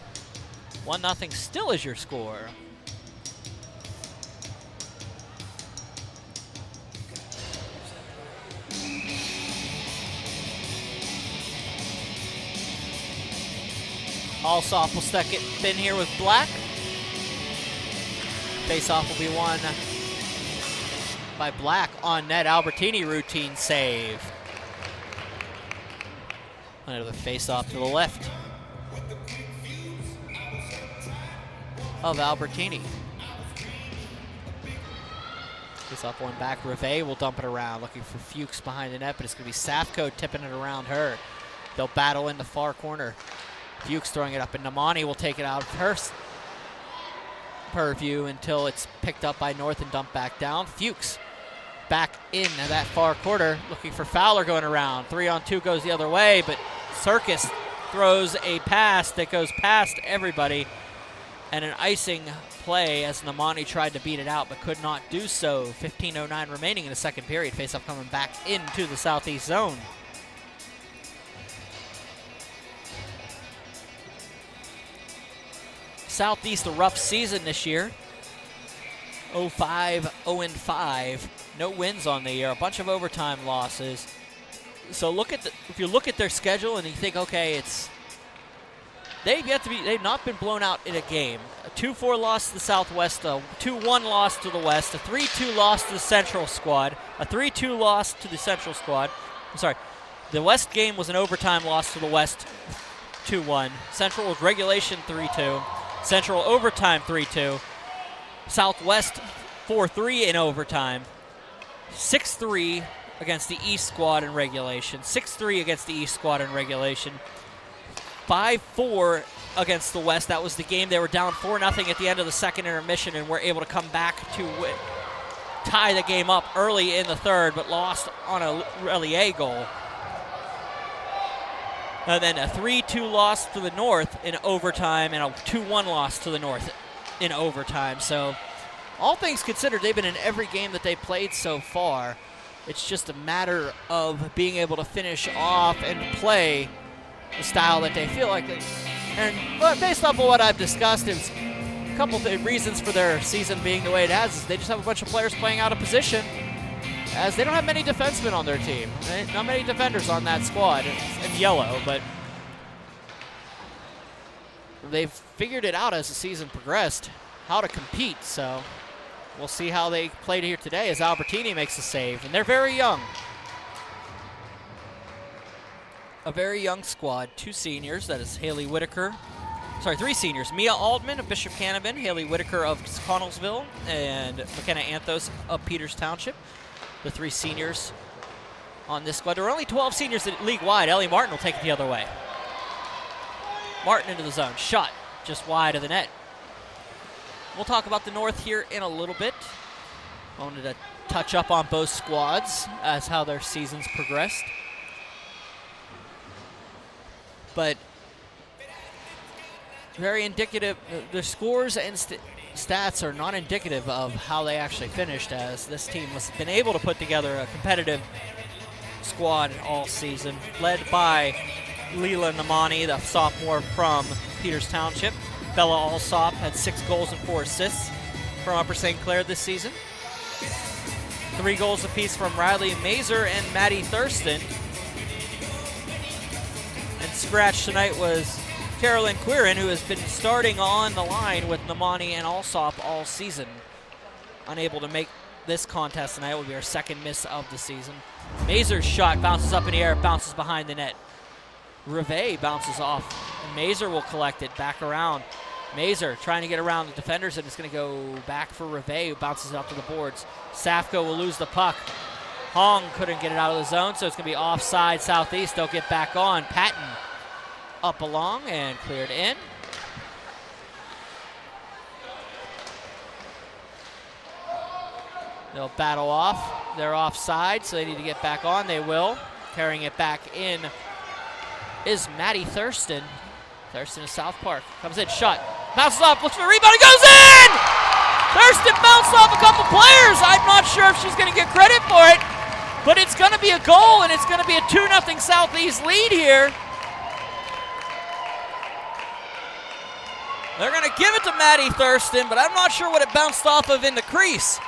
1-0 still is your score. Alsop will step in here with Black. Face-off will be won by Black on net. Albertini routine save. Another face-off to the left of Albertini. Face-off one back. Reve will dump it around, looking for Fuchs behind the net, but it's going to be Safko tipping it around her. They'll battle in the far corner. Fuchs throwing it up, and Namani will take it out of her purview until it's picked up by North and dumped back down. Fuchs back in that far quarter, looking for Fowler going around. 3-on-2 goes the other way, but Circus throws a pass that goes past everybody, and an icing play as Namani tried to beat it out but could not do so. 15:09 remaining in the second period. Face-off coming back into the Southeast zone. Southeast, a rough season this year. 0-5. No wins on the year. A bunch of overtime losses. So if you look at their schedule and you think, okay, they've not been blown out in a game. A 2-4 loss to the Southwest, a 2-1 loss to the West, a 3-2 loss to the Central squad, a 3-2 loss to the Central squad. I'm sorry, the West game was an overtime loss to the West, 2-1. Central was regulation 3-2. Central overtime 3-2. Southwest 4-3 in overtime. 6-3 against the East squad in regulation. 6-3 against the East squad in regulation. 5-4 against the West. That was the game they were down 4-0 at the end of the second intermission and were able to come back to tie the game up early in the third, but lost on a Relier goal. And then a 3-2 loss to the North in overtime and a 2-1 loss to the North in overtime. So all things considered, they've been in every game that they played so far. It's just a matter of being able to finish off and play the style that they feel like they. And based off of what I've discussed, it's a couple of reasons for their season being the way it has is they just have a bunch of players playing out of position. as they don't have many defensemen on their team. Right? Not many defenders on that squad in yellow, but they've figured it out as the season progressed, how to compete. So we'll see how they played here today as Albertini makes a save, and they're very young. A very young squad, 2 seniors, that is Haley Whitaker. Sorry, 3 seniors. Mia Altman of Bishop Canevin, Haley Whitaker of Connellsville, and McKenna Anthos of Peters Township. The 3 seniors on this squad. There are only 12 seniors league-wide. Ellie Martin will take it the other way. Martin into the zone. Shot just wide of the net. We'll talk about the North here in a little bit. I wanted to touch up on both squads as how their seasons progressed. But very indicative. The scores and stats are not indicative of how they actually finished, as this team has been able to put together a competitive squad all season, led by Leela Namani, the sophomore from Peters Township. Bella Alsop had 6 goals and 4 assists from Upper St. Clair this season. 3 goals apiece from Riley Mazer and Maddie Thurston. And scratch tonight was Carolyn Quirin, who has been starting on the line with Namani and Alsop all season. Unable to make this contest tonight. Will be our 2nd miss of the season. Mazer's shot bounces up in the air, bounces behind the net. Rivet bounces off, and Mazer will collect it back around. Mazer trying to get around the defenders, and it's going to go back for Rivet, who bounces it up to the boards. Safko will lose the puck. Hong couldn't get it out of the zone, so it's going to be offside southeast. They'll get back on. Patton up along and cleared in. They'll battle off. They're offside, so they need to get back on. They will. Carrying it back in is Maddie Thurston. Thurston is South Park. Comes in, shot. Bounces off, looks for the rebound, it goes in! Thurston bounced off a couple players. I'm not sure if she's going to get credit for it, but it's going to be a goal, and it's going to be a 2-0 Southeast lead here. They're going to give it to Maddie Thurston, but I'm not sure what it bounced off of in the crease.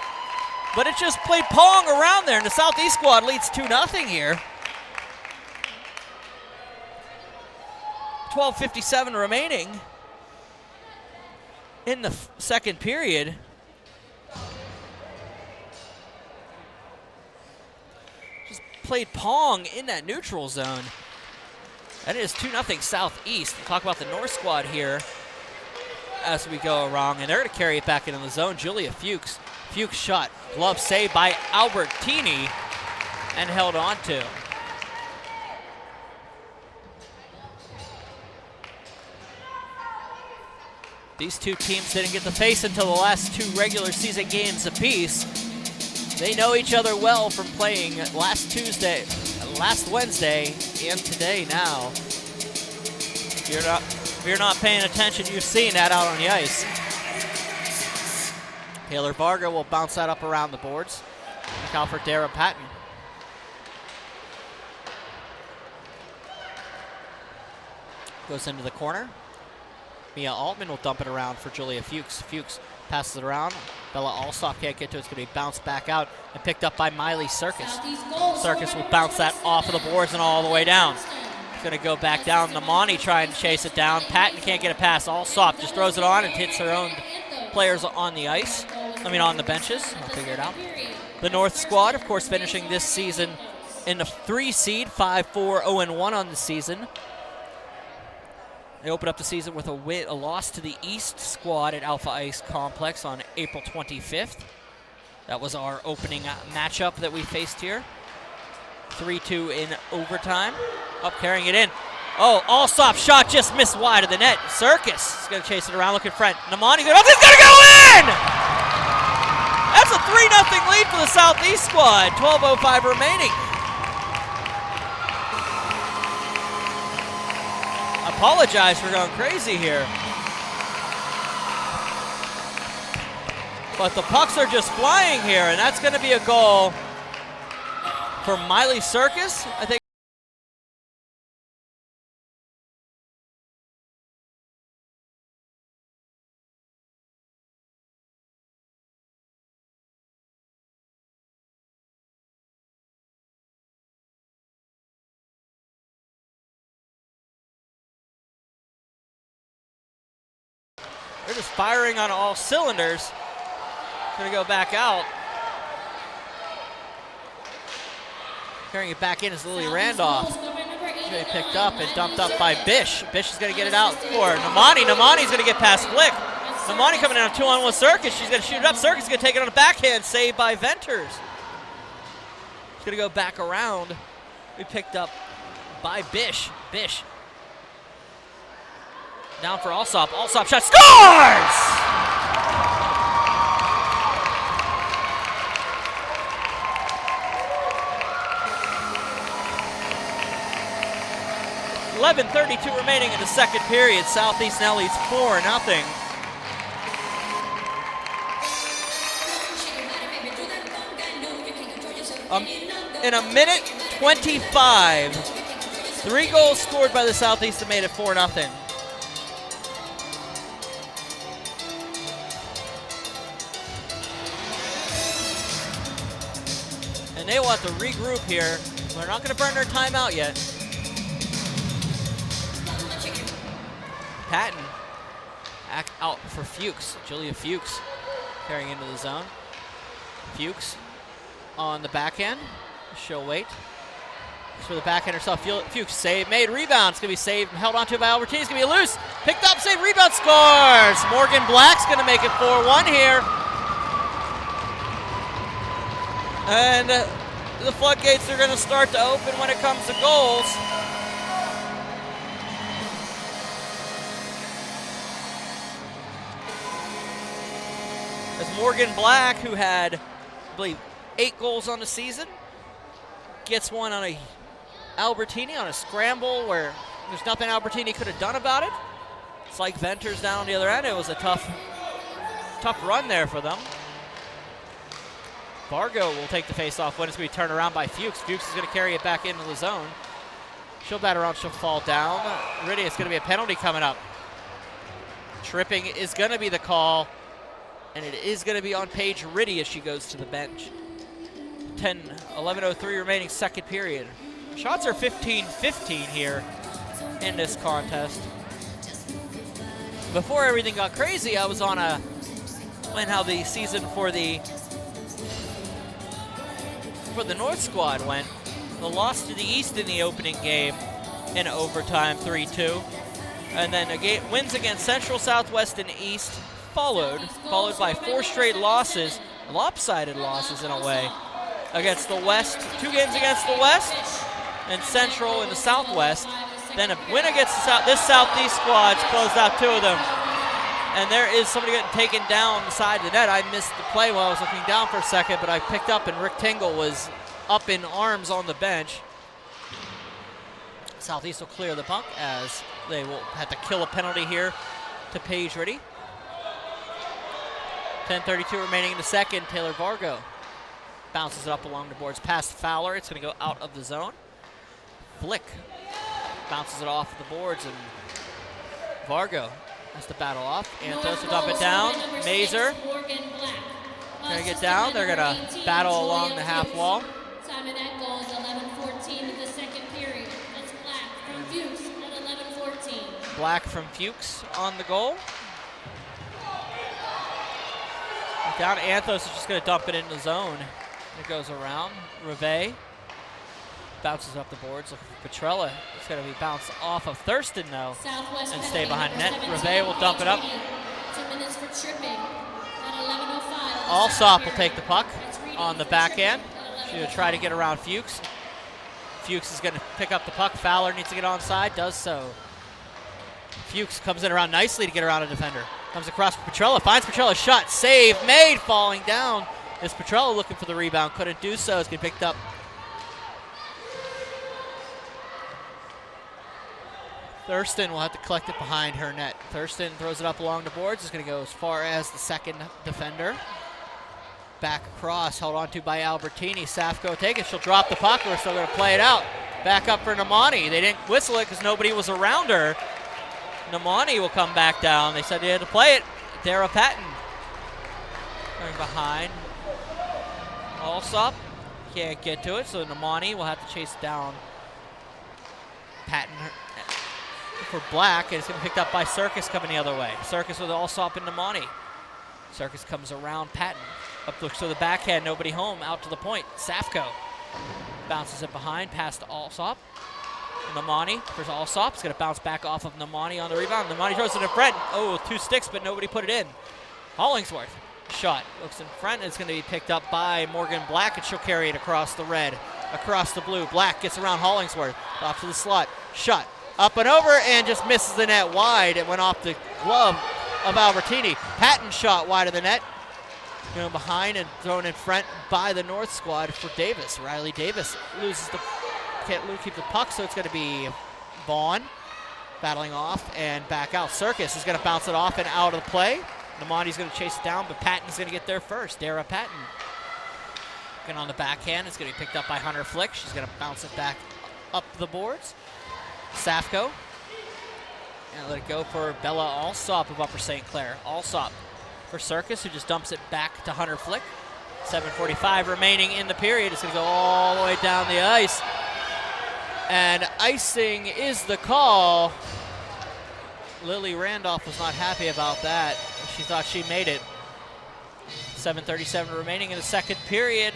But it just played pong around there, and the Southeast squad leads 2-0 here. 12:57 remaining in the second period. Just played pong in that neutral zone. And it is 2-0 Southeast. We'll talk about the North squad here as we go around, and they're going to carry it back into the zone. Julia Fuchs. Fuchs shot. Glove saved by Albertini and held on to. These 2 teams didn't get to face until the last 2 regular season games apiece. They know each other well from playing last Wednesday, and today now. If you're not paying attention, you've seen that out on the ice. Taylor Varga will bounce that up around the boards. Look out for Dara Patton. Goes into the corner. Mia Altman will dump it around for Julia Fuchs. Fuchs passes it around. Bella Alsop can't get to it. It's going to be bounced back out and picked up by Miley Circus. Circus will bounce that off of the boards and all the way down. It's going to go back down. Namani trying to chase it down. Patton can't get a pass. Alsop just throws it on and hits her own players on the ice. On the benches. I'll figure it out. The North squad, of course, finishing this season in the 3 seed, 5-4, 0-1 on the season. They opened up the season with a loss to the East squad at Alpha Ice Complex on April 25th. That was our opening matchup that we faced here. 3-2 in overtime. Up carrying it in. Oh, Alsop shot just missed wide of the net. Circus is going to chase it around, looking front. Namani goes, it's going to go in! That's a 3-0 lead for the Southeast squad. 12:05 remaining. Apologize for going crazy here. But the pucks are just flying here, and that's going to be a goal for Miley Circus. I think firing on all cylinders. Gonna go back out. Carrying it back in is Lily Randolph. They picked up and dumped up by Bish. Bish is going to get it out for Namani. Namani's going to get past Flick. Namani coming in on 2-on-1 Circus. She's going to shoot it up. Circus is going to take it on the backhand. Saved by Venters. She's going to go back around. We picked up by Bish. Bish. Down for Alsop. Alsop shot. Scores! 11:32 remaining in the second period. Southeast now leads 4-0. In a minute 25, 3 goals scored by the Southeast that made it 4-0. And they will have to regroup here. They're not going to burn their timeout yet. Patton out for Fuchs. Julia Fuchs carrying into the zone. Fuchs on the backhand. She'll wait. For the backhand herself. Fuchs save made. Rebound. It's going to be saved and held onto by Albertini. It's going to be loose. Picked up, save, rebound, scores. Morgan Black's going to make it 4-1 here. And the floodgates are going to start to open when it comes to goals. As Morgan Black, who had, I believe, 8 goals on the season, gets one on a Albertini on a scramble where there's nothing Albertini could have done about it. It's like Venters down on the other end. It was a tough run there for them. Vargo will take the face-off when it's going to be turned around by Fuchs. Fuchs is going to carry it back into the zone. She'll bat around, she'll fall down. Riddy, it's going to be a penalty coming up. Tripping is going to be the call, and it is going to be on Paige Riddy as she goes to the bench. 11:03 remaining second period. Shots are 15-15 here in this contest. Before everything got crazy, I was on how the season for the North squad went. The loss to the East in the opening game in overtime, 3-2. And then wins against Central, Southwest, and East followed by 4 straight losses, lopsided losses in a way, against the West, 2 games against the West, and Central in the Southwest. Then a win against this Southeast squad closed out 2 of them. And there is somebody getting taken down the side of the net. I missed the play while I was looking down for a second, but I picked up, and Rick Tingle was up in arms on the bench. Southeast will clear the puck as they will have to kill a penalty here to Paige Riddy. 10:32 remaining in the second. Taylor Vargo bounces it up along the boards past Fowler. It's going to go out of the zone. Flick bounces it off the boards, and Vargo has to battle off. Antos will dump it down. Mazer going to get down. They're going to battle along the half wall. Time of that goal is 11:14 in the second period. That's Black from Fuchs at 11:14. Black from Fuchs on the goal. Down Anthos is just going to dump it in the zone. It goes around. Reve bounces up the boards. Looking for Petrella. It's going to be bounced off of Thurston, though, and stay behind net. Reve will dump it up. 2 minutes for tripping at 11:05. Alsop will take the puck on the backhand. She'll try to get around Fuchs. Fuchs is going to pick up the puck. Fowler needs to get onside, does so. Fuchs comes in around nicely to get around a defender. Comes across for Petrella, finds Petrella, shot, save, made, falling down. Is Petrella looking for the rebound, couldn't do so. It's going to be picked up. Thurston will have to collect it behind her net. Thurston throws it up along the boards. It's going to go as far as the second defender. Back across, held on to by Albertini. Safko take it. She'll drop the puck. We're still going to play it out. Back up for Namani. They didn't whistle it because nobody was around her. Namani will come back down. They said they had to play it. Dara Patton going behind. Alsop can't get to it, so Namani will have to chase down Patton for Black, and it's going to be picked up by Circus coming the other way. Circus with Alsop and Namani. Circus comes around Patton. Up looks to the backhand, nobody home, out to the point. Safko bounces it behind, past Alsop. Namani for Alsop. It's going to bounce back off of Namani on the rebound. Namani throws it in front. Oh, 2 sticks, but nobody put it in. Hollingsworth, shot, looks in front. It's going to be picked up by Morgan Black, and she'll carry it across the red, across the blue. Black gets around Hollingsworth, off to the slot. Shot, up and over, and just misses the net wide. It went off the glove of Albertini. Patton shot wide of the net. Going behind and thrown in front by the North squad for Davis. Riley Davis can't keep the puck, so it's going to be Vaughn battling off and back out. Circus is going to bounce it off and out of the play. Namani's going to chase it down, but Patton's going to get there first. Dara Patton. And on the backhand, it's going to be picked up by Hunter Flick. She's going to bounce it back up the boards. Safko. And let it go for Bella Alsop of Upper St. Clair. Alsop for Circus, who just dumps it back to Hunter Flick. 7:45 remaining in the period. It's going to go all the way down the ice. And icing is the call. Lily Randolph was not happy about that. She thought she made it. 7:37 remaining in the second period.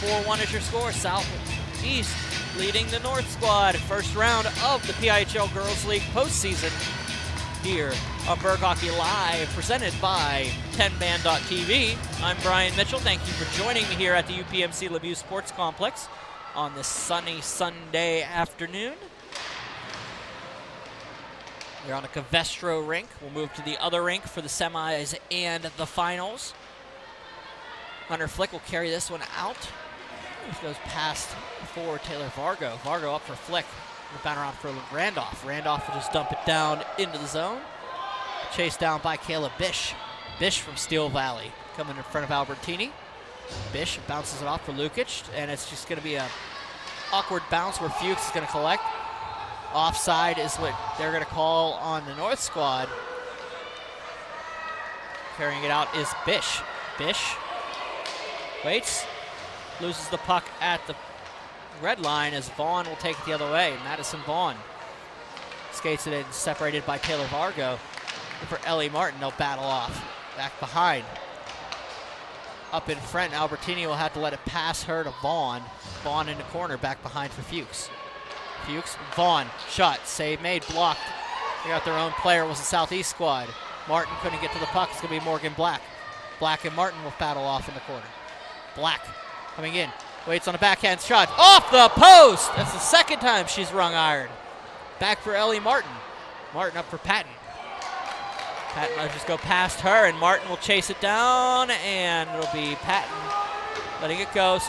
4-1 is your score. Southeast leading the North squad. First round of the PIHL Girls League postseason here on Berg Hockey Live, presented by 10man.tv. I'm Brian Mitchell. Thank you for joining me here at the UPMC Lemieux Sports Complex on this sunny Sunday afternoon. We're on a Covestro rink. We'll move to the other rink for the semis and the finals. Hunter Flick will carry this one out. This goes past for Taylor Vargo. Vargo up for Flick. Bound around for Randolph. Randolph will just dump it down into the zone. Chased down by Kayla Bish. Bish from Steel Valley coming in front of Albertini. Bish bounces it off for Lukic, and it's just going to be a awkward bounce where Fuchs is going to collect. Offside is what they're going to call on the North squad. Carrying it out is Bish. Bish waits, loses the puck at the red line as Vaughn will take it the other way. Madison Vaughn skates it in, separated by Taylor Vargo. And for Ellie Martin, they'll battle off. Back behind. Up in front, Albertini will have to let it pass her to Vaughn. Vaughn in the corner, back behind for Fuchs. Fuchs, Vaughn, shot, save made, blocked. They got their own player, it was the Southeast squad. Martin couldn't get to the puck, it's gonna be Morgan Black. Black and Martin will battle off in the corner. Black coming in, waits on a backhand shot, off the post! That's the second time she's rung iron. Back for Ellie Martin. Martin up for Patton. Patton will just go past her, and Martin will chase it down, and it'll be Patton letting it go.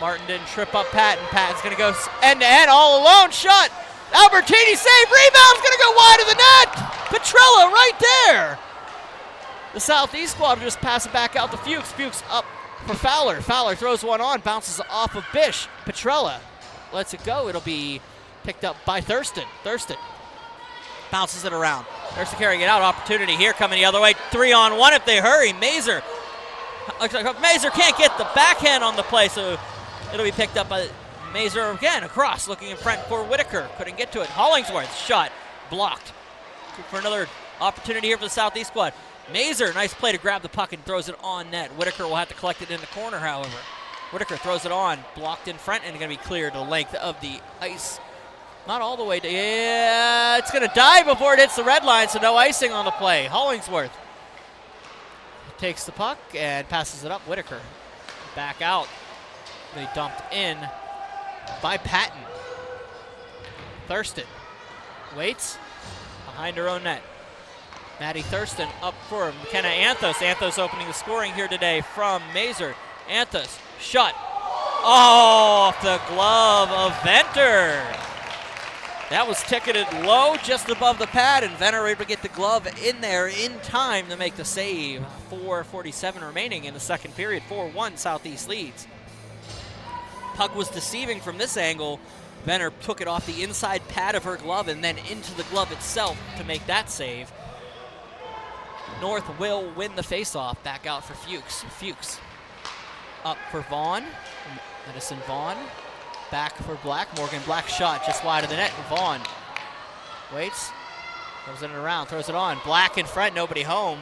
Martin didn't trip up Patton. Patton's going to go end-to-end all alone. Shot. Albertini save. Rebound's going to go wide of the net. Petrella right there. The Southeast squad will just pass it back out to Fuchs. Fuchs up for Fowler. Fowler throws one on, bounces off of Bish. Petrella lets it go. It'll be picked up by Thurston. Thurston bounces it around. Thurston carrying it out. Opportunity here coming the other way. 3-on-1 if they hurry. Mazer. Looks like Mazer can't get the backhand on the play, so it'll be picked up by Mazer again across, looking in front for Whitaker. Couldn't get to it. Hollingsworth shot blocked for another opportunity here for the Southeast squad. Mazer, nice play to grab the puck and throws it on net. Whitaker will have to collect it in the corner, however. Whitaker throws it on, blocked in front, and going to be cleared the length of the ice. Not all the way to, yeah, it's going to dive before it hits the red line, so no icing on the play. Hollingsworth takes the puck and passes it up. Whitaker back out. They dumped in by Patton. Thurston waits behind her own net. Maddie Thurston up for McKenna Anthos. Anthos opening the scoring here today from Mazer. Anthos shot. Oh, off the glove of Venter. That was ticketed low just above the pad, and Venter able to get the glove in there in time to make the save. 4:47 remaining in the second period. 4-1 Southeast leads. Puck was deceiving from this angle. Venter took it off the inside pad of her glove and then into the glove itself to make that save. North will win the faceoff. Back out for Fuchs. Fuchs up for Vaughn. Madison Vaughn. Back for Black. Morgan Black shot just wide of the net. Vaughn Waits. Throws it around, throws it on. Black in front, nobody home.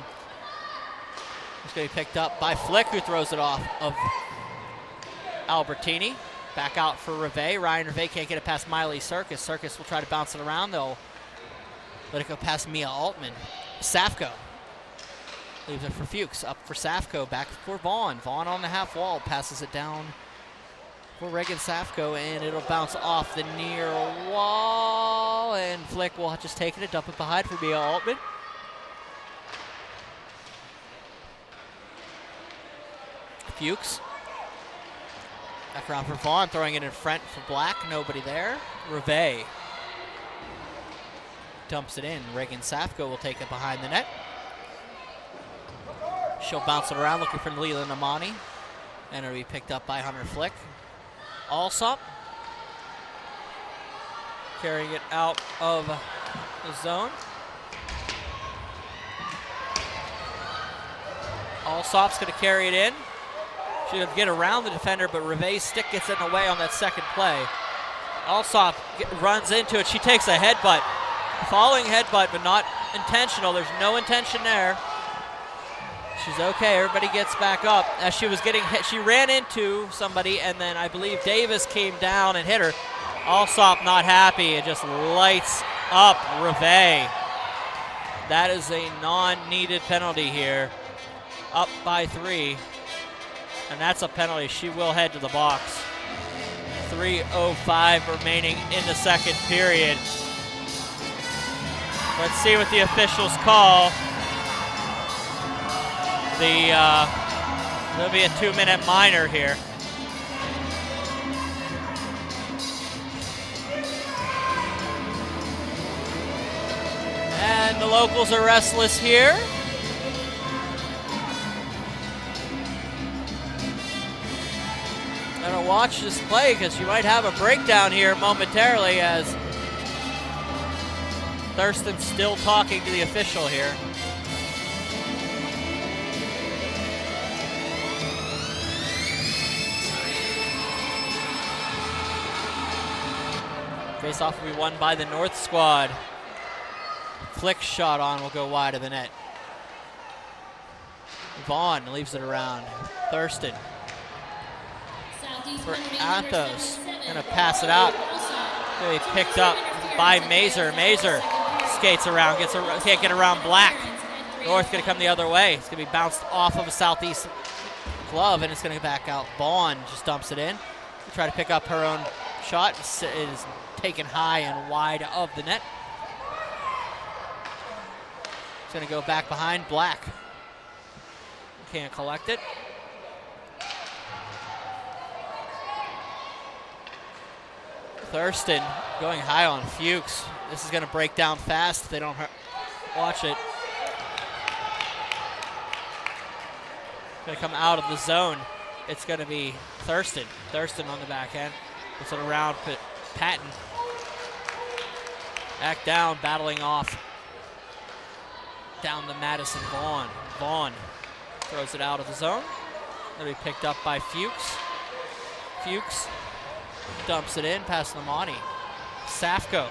It's going to be picked up by Flick, who throws it off of Albertini. Back out for Reve. Ryan Reve can't get it past Miley Circus. Circus will try to bounce it around. They'll let it go past Mia Altman. Safko leaves it for Fuchs. Up for Safko. Back for Vaughn. Vaughn on the half wall. Passes it down for Reagan Safko, and it'll bounce off the near wall. And Flick will just take it and dump it behind for Mia Altman. Fuchs. Back around for Vaughn, throwing it in front for Black. Nobody there. Reve dumps it in. Reagan Safko will take it behind the net. She'll bounce it around, looking for Leland Amani. And it'll be picked up by Hunter Flick. Alsop carrying it out of the zone. Alsop's going to carry it in. She'll get around the defender, but Reve's stick gets in the way on that second play. Alsop runs into it. She takes a headbutt. Following headbutt, but not intentional. There's no intention there. She's okay. Everybody gets back up. As she was getting hit, she ran into somebody, and then I believe Davis came down and hit her. Alsop not happy. It just lights up Reve. That is a non-needed penalty here. Up by 3. And that's a penalty. She will head to the box. 3:05 remaining in the second period. Let's see what the officials call. There'll be a 2-minute minor here. And the locals are restless here. Gonna watch this play because you might have a breakdown here momentarily as Thurston's still talking to the official here. Face-off will be won by the North squad. Flick shot on will go wide of the net. Vaughn leaves it around. Thurston for Athos. Gonna pass it out. Gonna be picked up by Mazer. Mazer skates around, can't get around Black. North gonna come the other way. It's gonna be bounced off of a southeast glove, and it's gonna back out. Vaughn just dumps it in. Try to pick up her own shot. It is taken high and wide of the net. It's gonna go back behind Black. Can't collect it. Thurston going high on Fuchs. This is going to break down fast if they don't watch it. Going to come out of the zone. It's going to be Thurston. Thurston on the back end. Puts it around Patton. Back down, battling off. Down to Madison Vaughn. Vaughn throws it out of the zone. It'll be picked up by Fuchs. Fuchs dumps it in past Lamani. Safko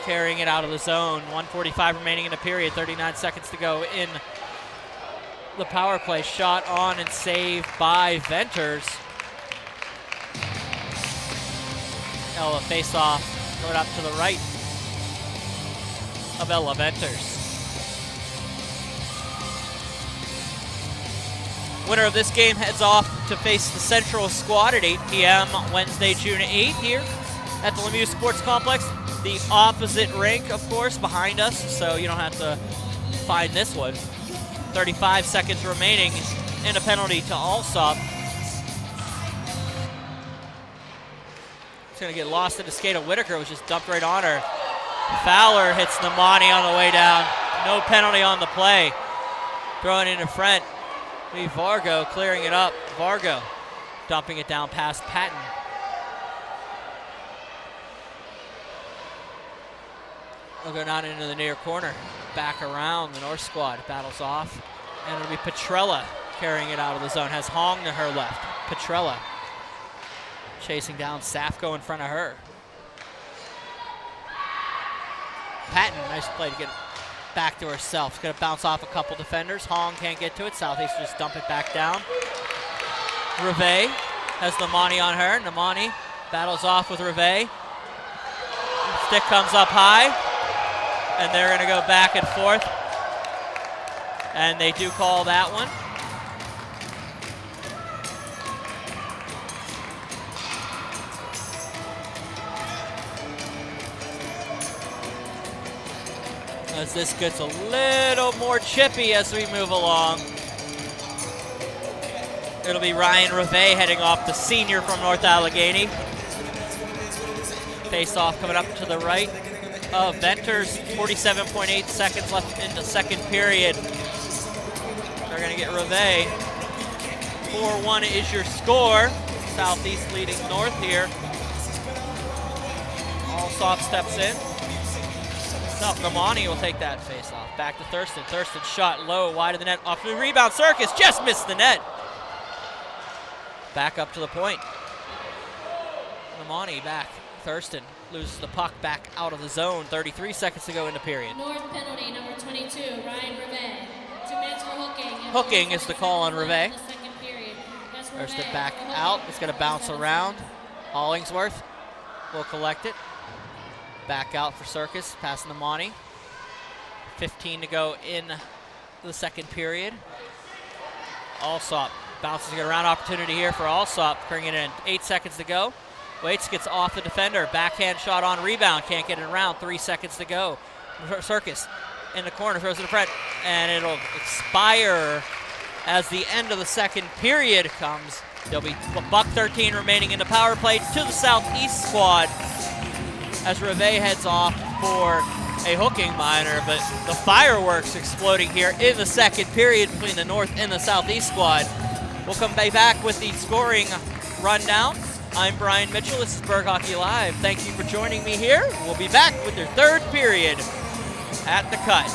carrying it out of the zone. 1:45 remaining in the period. 39 seconds to go in the power play. Shot on and saved by Venters. Ella face off. Throw it up to the right of Ella Venters. Winner of this game heads off to face the Central squad at 8 p.m. Wednesday, June 8th here at the Lemieux Sports Complex. The opposite rink, of course, behind us, so you don't have to find this one. 35 seconds remaining and a penalty to Alsop. It's going to get lost in the skate of Whitaker. It was just dumped right on her. Fowler hits Namani on the way down. No penalty on the play. Throwing it in front. Vargo clearing it up. Vargo dumping it down past Patton. They'll go down into the near corner. Back around the North squad. Battles off. And it'll be Petrella carrying it out of the zone. Has Hong to her left. Petrella chasing down Safko in front of her. Patton, nice play to get it back to herself. She's going to bounce off a couple defenders. Hong can't get to it. Southeast just dump it back down. Reve has Namani on her. Namani battles off with Reve. Stick comes up high, and they're going to go back and forth. And they do call that one. As this gets a little more chippy as we move along. It'll be Ryan Reve heading off, the senior from North Allegheny. Face off coming up to the right of Venters. 47.8 seconds left in the second period. They're going to get Reve. 4-1 is your score. Southeast leading North here. Alsop steps in. Namani will take that face off. Back to Thurston. Thurston shot low, wide of the net. Off the rebound. Circus just missed the net. Back up to the point. Namani back. Thurston loses the puck back out of the zone. 33 seconds to go in the period. North penalty, number 22, Ryan Reve. 2 minutes for hooking. Hooking is the call on Reve. There's the back out. It's going to bounce around. Hollingsworth will collect it. Back out for Circus, passing Namani. 15 to go in the second period. Alsop bounces, get around opportunity here for Alsop, bringing it in. 8 seconds to go. Waits, gets off the defender. Backhand shot on rebound, can't get it around. 3 seconds to go. Circus in the corner, throws it in front, and it'll expire as the end of the second period comes. There'll be $1:13 remaining in the power play to the Southeast squad as Reve heads off for a hooking minor, but the fireworks exploding here in the second period between the North and the Southeast squad. We'll come back with the scoring rundown. I'm Brian Mitchell, this is Berg Hockey Live. Thank you for joining me here. We'll be back with your third period at the cut.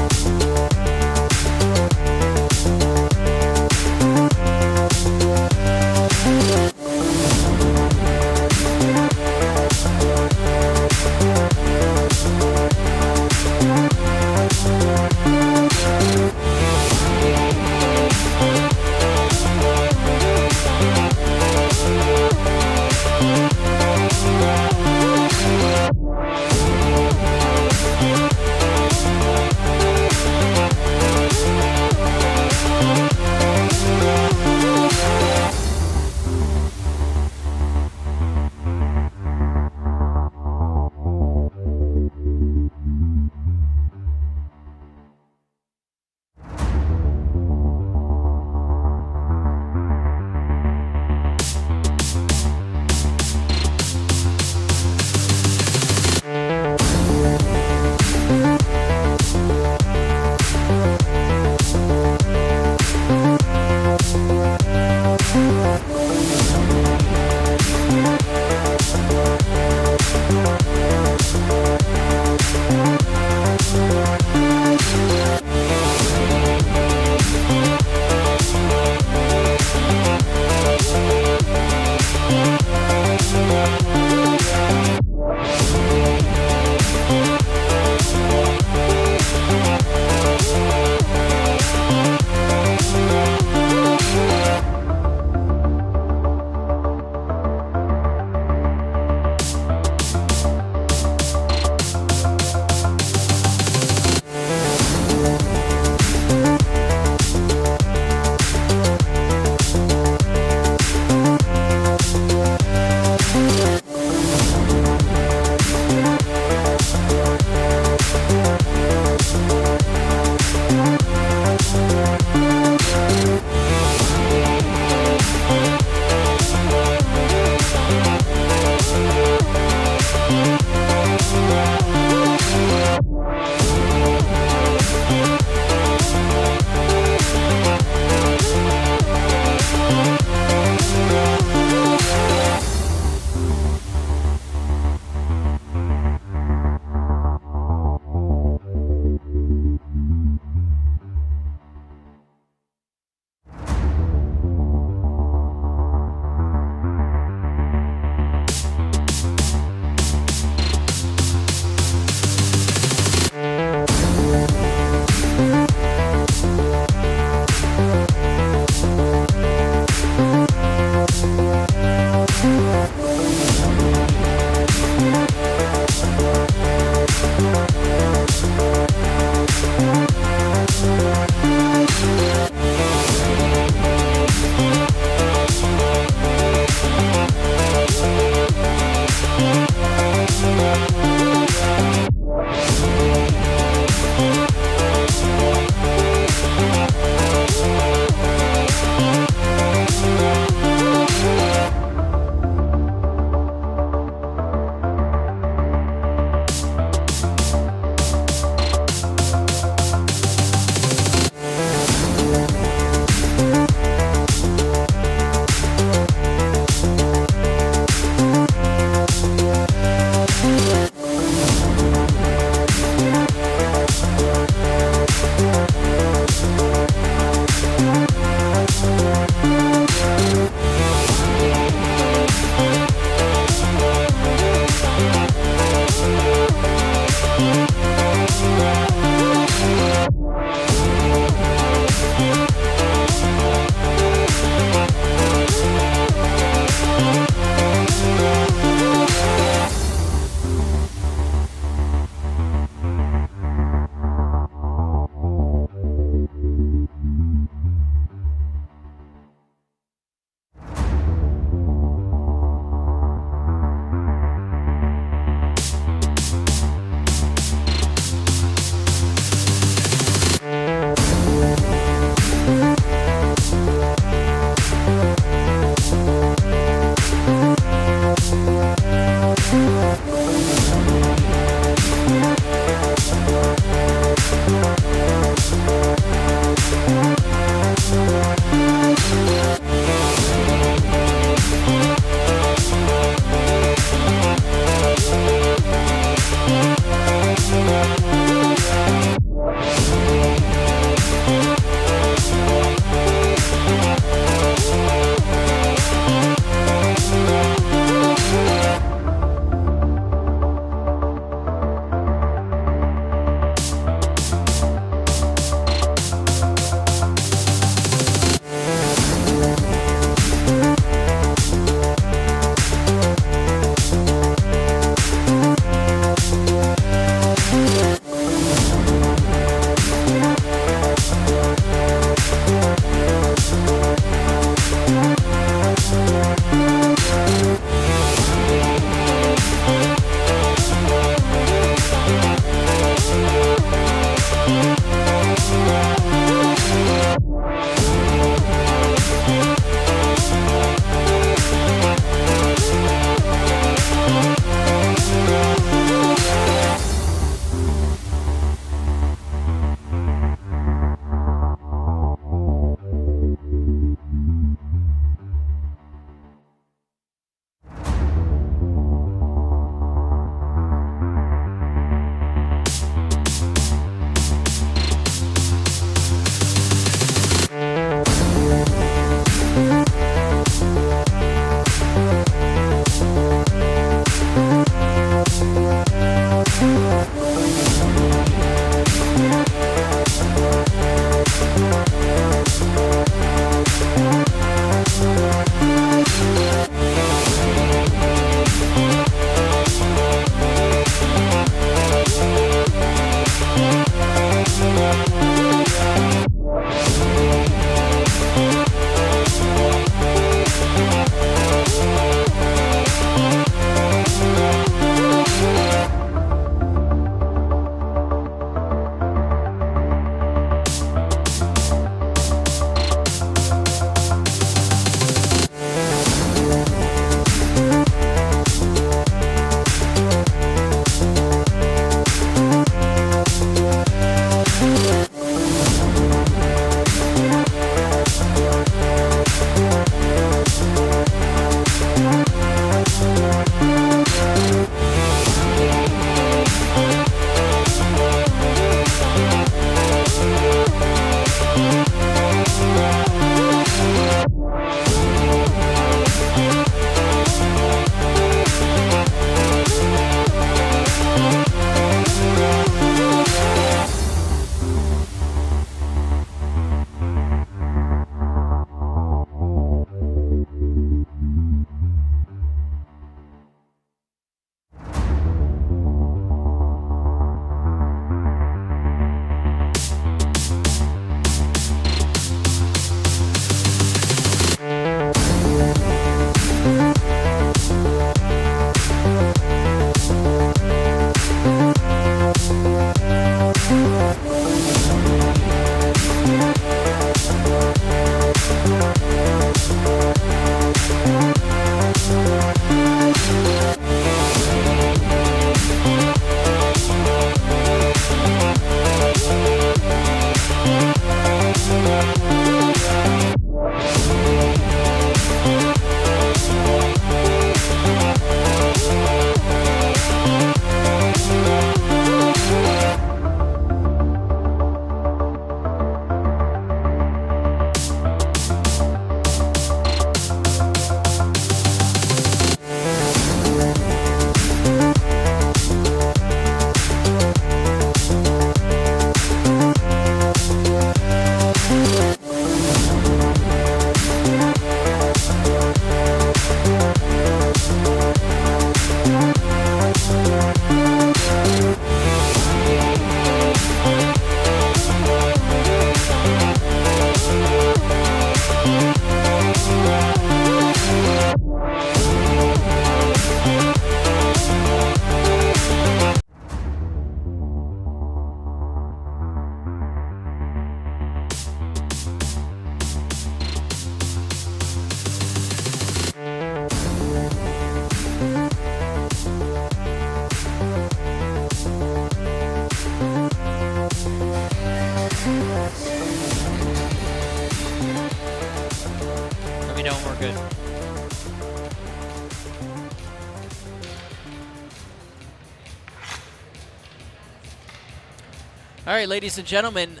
All right, ladies and gentlemen,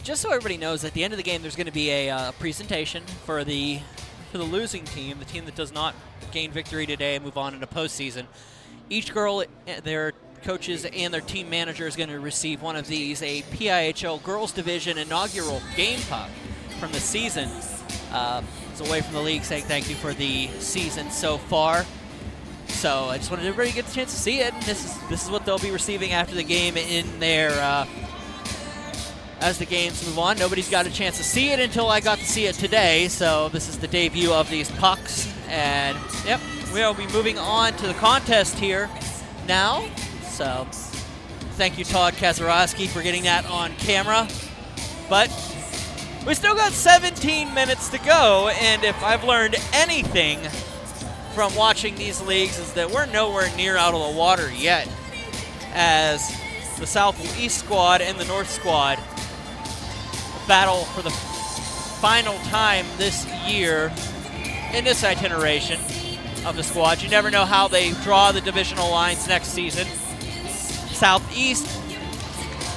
just so everybody knows, at the end of the game, there's going to be a presentation for the losing team, the team that does not gain victory today and move on into postseason. Each girl, their coaches, and their team manager is going to receive one of these, a PIHL Girls Division inaugural game puck from the season. It's a way from the league saying thank you for the season so far. So I just wanted everybody to get the chance to see it. And this is what they'll be receiving after the game in their as the games move on. Nobody's got a chance to see it until I got to see it today. So this is the debut of these pucks. And yep, we'll be moving on to the contest here now. So thank you, Todd Kazarowski, for getting that on camera. But we still got 17 minutes to go, and if I've learned anything from watching these leagues is that we're nowhere near out of the water yet, as the Southeast squad and the North squad battle for the final time this year in this itineration of the squad. You never know how they draw the divisional lines next season. Southeast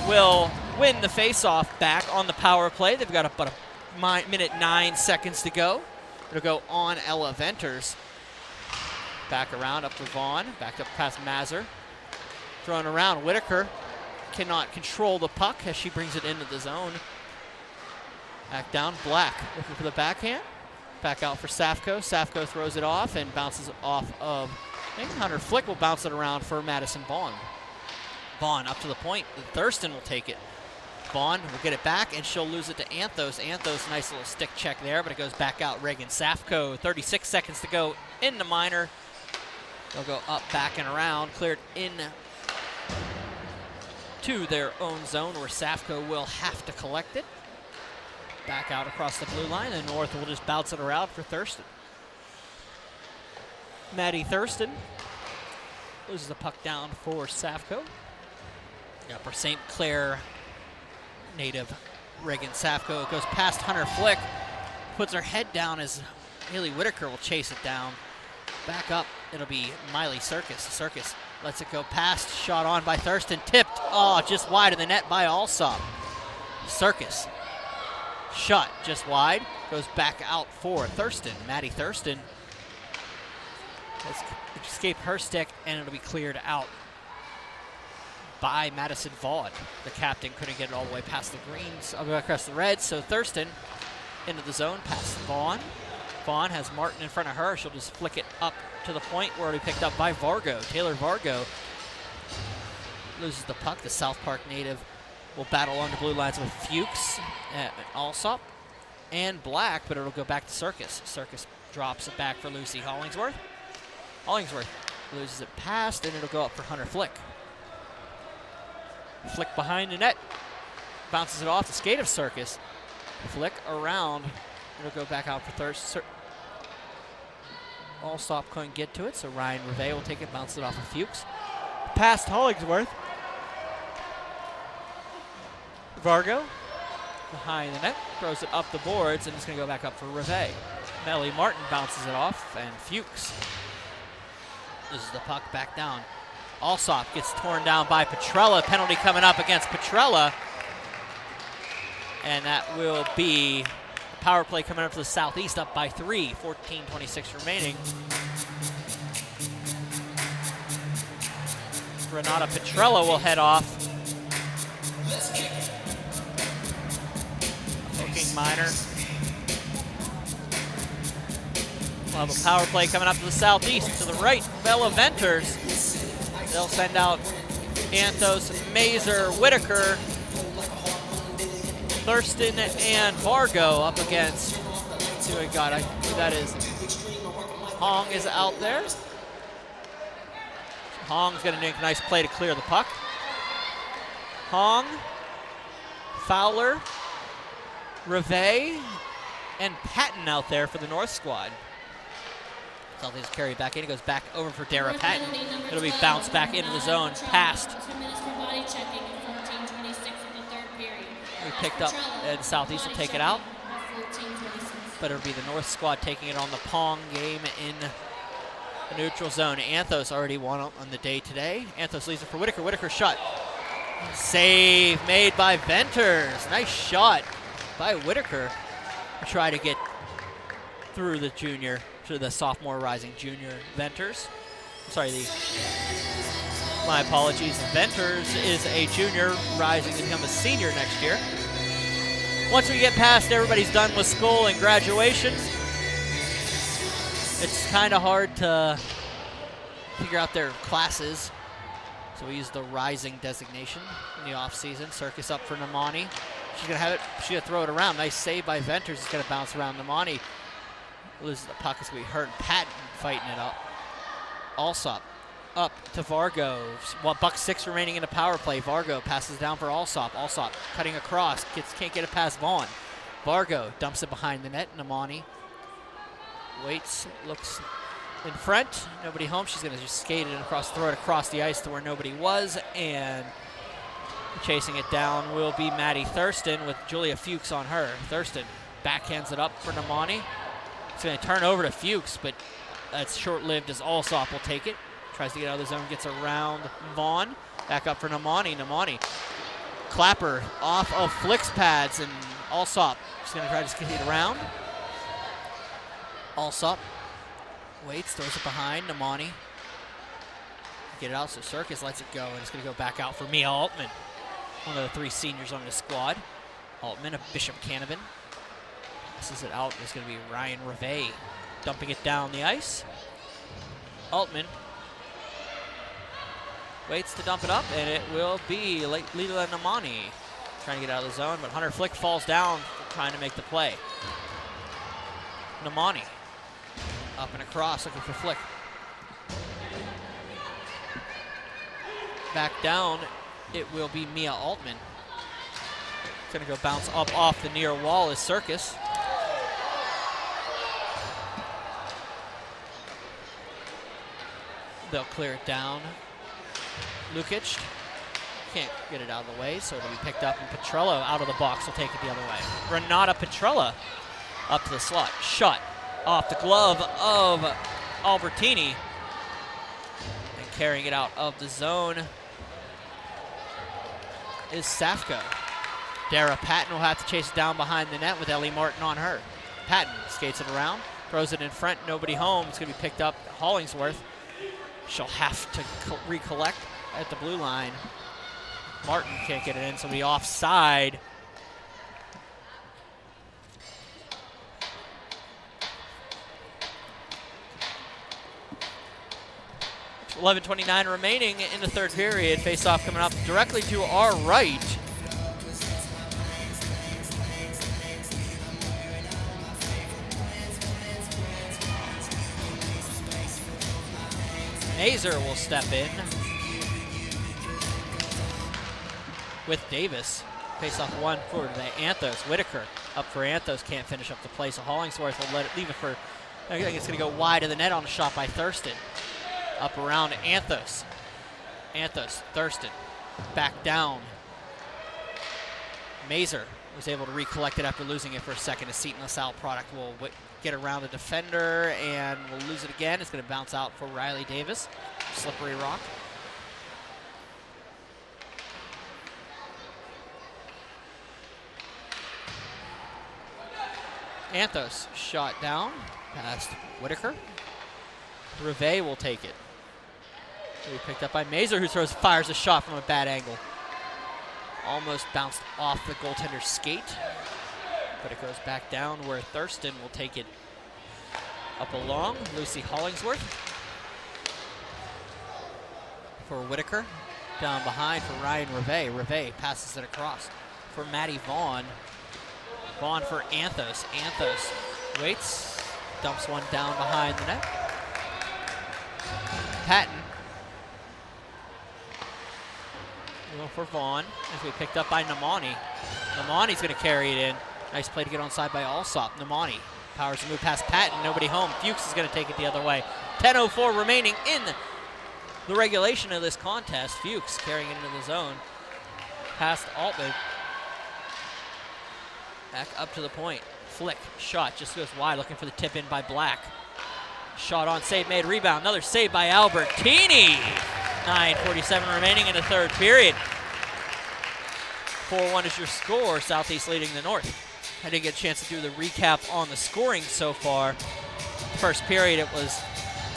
will win the face-off back on the power play. They've got about a minute 9 seconds to go. It'll go on Ella Venters. Back around up to Vaughn, back up past Mazur. Thrown around, Whitaker cannot control the puck as she brings it into the zone. Back down, Black looking for the backhand. Back out for Safko. Safko throws it off and bounces off of, I think Hunter Flick will bounce it around for Madison Vaughn. Vaughn up to the point, Thurston will take it. Vaughn will get it back, and she'll lose it to Anthos. Anthos, nice little stick check there, but it goes back out. Reagan Safko, 36 seconds to go in the minor. They'll go up, back, and around. Cleared in to their own zone where Safko will have to collect it. Back out across the blue line, and North will just bounce it around for Thurston. Maddie Thurston loses the puck down for Safko. Upper St. Clair native Reagan Safko. It goes past Hunter Flick, puts her head down as Haley Whitaker will chase it down. Back up, it'll be Miley Circus. Circus lets it go past, shot on by Thurston, tipped, just wide of the net by Alsop. Circus, shot just wide, goes back out for Thurston. Maddie Thurston has escaped her stick, and it'll be cleared out by Madison Vaughn. The captain couldn't get it all the way past the greens, across the reds, so Thurston into the zone, past Vaughn. Vaughn has Martin in front of her. She'll just flick it up to the point where it'll be picked up by Vargo. Taylor Vargo loses the puck. The South Park native will battle on the blue lines with Fuchs, Alsop, and Black, but it'll go back to Circus. Circus drops it back for Lucy Hollingsworth. Hollingsworth loses it past, and it'll go up for Hunter Flick. Flick behind the net, bounces it off the skate of Circus. Flick around, it'll go back out for Thurston. Alsop couldn't get to it, so Ryan Reve will take it, bounce it off of Fuchs. Past Hollingsworth. Vargo behind the net, throws it up the boards, and it's going to go back up for Reve. Melly Martin bounces it off, and Fuchs loses the puck back down. Alsop gets torn down by Petrella. Penalty coming up against Petrella. And that will be a power play coming up for the Southeast, up by 3, 14:26 remaining. Renata Petrella will head off. Hooking minor. We'll have a power play coming up to the Southeast. To the right, Bella Venters. They'll send out Anthos, Mazur, Whitaker, Thurston, and Vargo up against, let's see what I got, who that is. Hong is out there. Hong's gonna make a nice play to clear the puck. Hong, Fowler, Reve, and Patton out there for the North squad. Southeast carry back in. It goes back over for Dara Patton. It'll be bounced back into the zone, past. 2 minutes for body checking in 14:26 of the third period. We picked up, and Southeast will take it out. But it'll be the North squad taking it on the Pong game in the neutral zone. Anthos already won on the day today. Anthos leaves it for Whitaker. Whitaker shot Save made by Venters. Nice shot by Whitaker to try to get through the junior, to the sophomore rising junior Venters. Sorry, my apologies. Venters is a junior rising to become a senior next year. Once we get past everybody's done with school and graduation, it's kind of hard to figure out their classes. So we use the rising designation in the off-season. Circus up for Namani. She's gonna have it, she's gonna throw it around. Nice save by Venters. It's gonna bounce around Namani. Loses the puck, it's gonna be hurt. Patton fighting it up. Alsop up to Vargo. Well, $1.06 remaining in the power play. Vargo passes down for Alsop. Alsop cutting across. Can't get it past Vaughn. Vargo dumps it behind the net. Namani waits, looks in front. Nobody home. She's going to just skate it across, throw it across the ice to where nobody was. And chasing it down will be Maddie Thurston with Julia Fuchs on her. Thurston backhands it up for Namani. It's going to turn over to Fuchs, but that's short-lived as Alsop will take it. Tries to get out of the zone, gets around Vaughn. Back up for Namani. Namani. Clapper off of Flick's pads, and Alsop is going to try to skate it around. Alsop waits, throws it behind. Namani. Get it out, so Circus lets it go, and it's going to go back out for Mia Altman, one of the 3 seniors on the squad. Altman of Bishop Cannabin. Passes it out. It's going to be Ryan Reve dumping it down the ice. Altman waits to dump it up, and it will be Lila Namani trying to get out of the zone, but Hunter Flick falls down trying to make the play. Namani up and across looking for Flick. Back down, it will be Mia Altman. It's going to go bounce up off the near wall as Circus. They'll clear it down. Lukic can't get it out of the way, so it'll be picked up, and Petrella out of the box will take it the other way. Renata Petrella up to the slot. Shot off the glove of Albertini, and carrying it out of the zone is Safko. Dara Patton will have to chase it down behind the net with Ellie Martin on her. Patton skates it around, throws it in front, nobody home. It's going to be picked up. Hollingsworth. She'll have to recollect at the blue line. Martin can't get it in, so it'll be offside. .11:29 remaining in the third period. Face-off coming up directly to our right. Mazer will step in with Davis. Face-off one for the Anthos. Whitaker up for Anthos, can't finish up the play, so Hollingsworth will leave it for, I think it's going to go wide of the net on a shot by Thurston. Up around Anthos. Anthos, Thurston, back down. Mazer was able to recollect it after losing it for a second. A Seton LaSalle product will get around the defender and will lose it again. It's going to bounce out for Riley Davis. Slippery rock. Anthos shot down past Whitaker. Reve will take it. It'll be picked up by Mazer, who fires a shot from a bad angle. Almost bounced off the goaltender's skate, but it goes back down where Thurston will take it up along. Lucy Hollingsworth for Whitaker. Down behind for Ryan Reve. Reve passes it across for Maddie Vaughn. Vaughn for Anthos. Anthos waits, dumps one down behind the net. Patton. Going for Vaughn as we picked up by Namani. Namani's going to carry it in. Nice play to get onside by Alsop. Namani powers the move past Patton. Nobody home. Fuchs is going to take it the other way. 10:04 remaining in the regulation of this contest. Fuchs carrying it into the zone. Past Altman. Back up to the point. Flick. Shot. Just goes wide. Looking for the tip in by Black. Shot on. Save made. Rebound. Another save by Albertini. 9:47 remaining in the third period. 4-1 is your score, Southeast leading the North. I didn't get a chance to do the recap on the scoring so far. First period, it was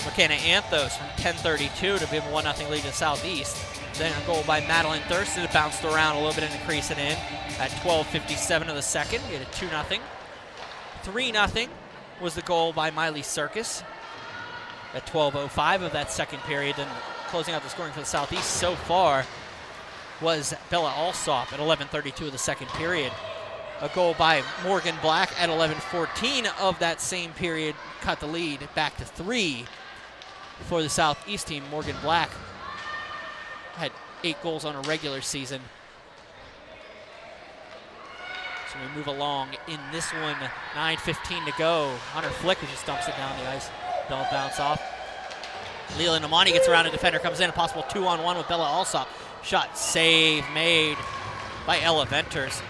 McKenna Anthos from 10:32 to give a 1-0 lead to Southeast. Then a goal by Madeline Thurston. It bounced around a little bit and increased it in at 12:57 of the second. We had a 2-0. 3-0 was the goal by Miley Circus at 12:05 of that second period. Then closing out the scoring for the Southeast so far was Bella Alsop at 11:32 of the second period. A goal by Morgan Black at 11:14 of that same period cut the lead back to 3 for the Southeast team. Morgan Black had 8 goals on a regular season. So we move along in this one. 9:15 to go. Hunter Flick who just dumps it down the ice. Don't bounce off. Leland Amani gets around, a defender comes in, a possible 2-on-1 with Bella Alsop. Shot save made by Ella Venters.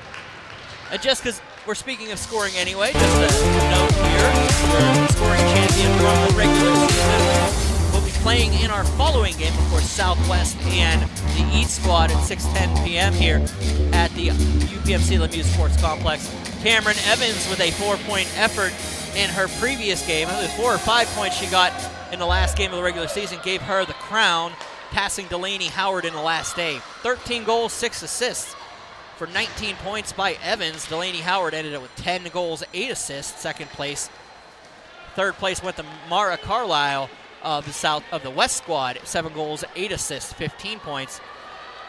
And just because we're speaking of scoring anyway, just a note here, we're the scoring champion from the regular season. We'll be playing in our following game, of course, Southwest and the East squad at 6:10 p.m. here at the UPMC Lemieux Sports Complex. Cameron Evans with a 4-point effort in her previous game. The 4 or 5 points she got in the last game of the regular season gave her the crown, passing Delaney Howard in the last day. 13 goals, 6 assists. For 19 points by Evans, Delaney Howard ended up with 10 goals, 8 assists, second place. Third place went to Mara Carlisle of the West squad, 7 goals, 8 assists, 15 points.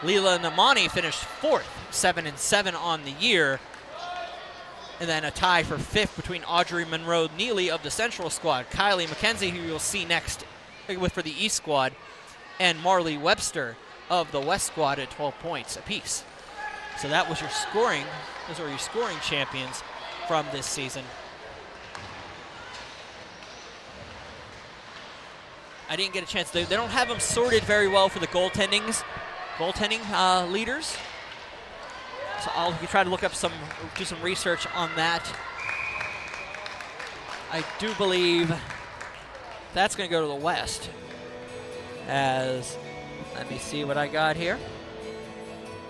Leela Namani finished 4th, 7-7 on the year. And then a tie for 5th between Audrey Monroe Neely of the Central squad, Kylie McKenzie, who you'll see next for the East squad, and Marley Webster of the West squad at 12 points apiece. So that was your scoring. Those are your scoring champions from this season. I didn't get a chance. They don't have them sorted very well for the goaltending leaders. So I'll try to look up do some research on that. I do believe that's going to go to the West. Let me see what I got here.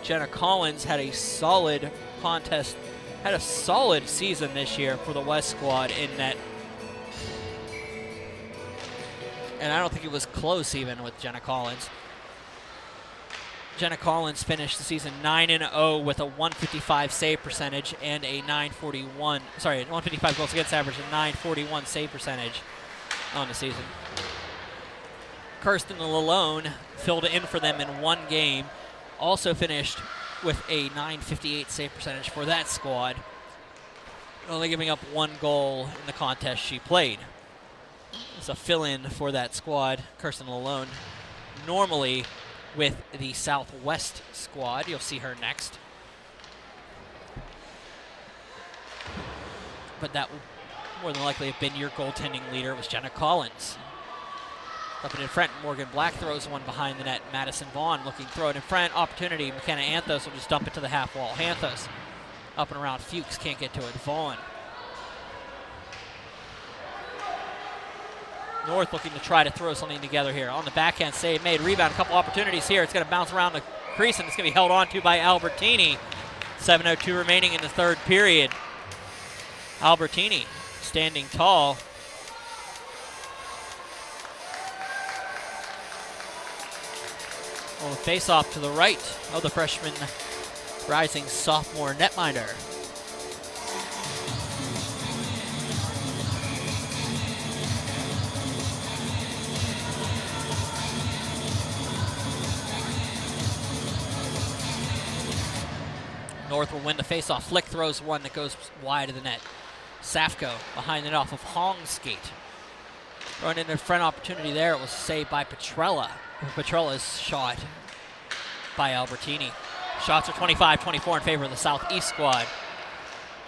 Jenna Collins had a solid contest, had a solid season this year for the West squad in net. And I don't think it was close even with Jenna Collins. Jenna Collins finished the season 9-0 with a 155 save percentage and a 155 goals against average and 941 save percentage on the season. Kirsten Lalone filled in for them in one game. Also finished with a 958 save percentage for that squad, only giving up 1 goal in the contest she played. It's a fill-in for that squad, Kirsten Lalone. Normally with the Southwest squad, you'll see her next. But that would more than likely have been your goaltending leader, was Jenna Collins. Up and in front, Morgan Black throws one behind the net. Madison Vaughn looking, throw it in front. Opportunity, McKenna Anthos will just dump it to the half wall. Anthos up and around Fuchs, can't get to it. Vaughn. North looking to try to throw something together here. On the backhand save made, rebound, a couple opportunities here. It's going to bounce around the crease and it's going to be held on to by Albertini. 7:02 remaining in the third period. Albertini standing tall. Well, face off to the right of the freshman rising sophomore netminder. North will win the faceoff. Flick throws one that goes wide of the net. Safko behind it off of Hongskate. Throwing in the front opportunity there. It was saved by Petrella. Petrella's shot by Albertini. Shots are 25-24 in favor of the Southeast squad.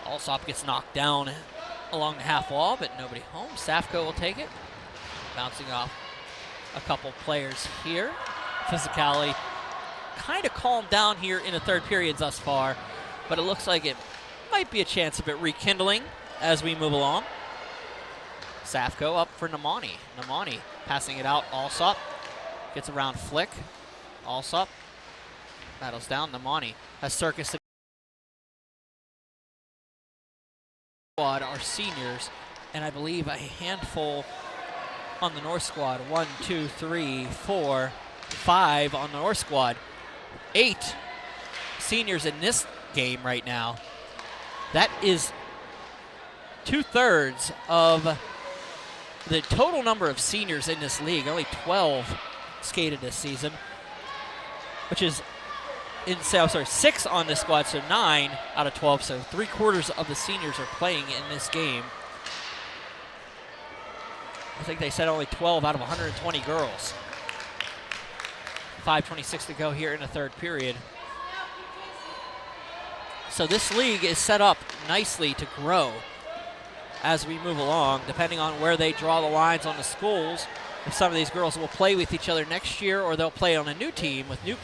Alsop gets knocked down along the half wall, but nobody home. Safko will take it. Bouncing off a couple players here. Physicality kind of calmed down here in the third period thus far, but it looks like it might be a chance of it rekindling as we move along. Safko up for Namani. Namani passing it out. Alsop gets around Flick. Alsop battles down. Namani has Circus squad are seniors, and I believe a handful on the North squad. 1, 2, 3, 4, 5 on the North squad. 8 seniors in this game right now. That is 2/3 of the total number of seniors in this league. Only 12 skated this season, which is 6 on this squad, so 9 out of 12. So 3/4 of the seniors are playing in this game. I think they said only 12 out of 120 girls. 5:26 to go here in the third period. So this league is set up nicely to grow as we move along, depending on where they draw the lines on the schools. If some of these girls will play with each other next year, or they'll play on a new team with new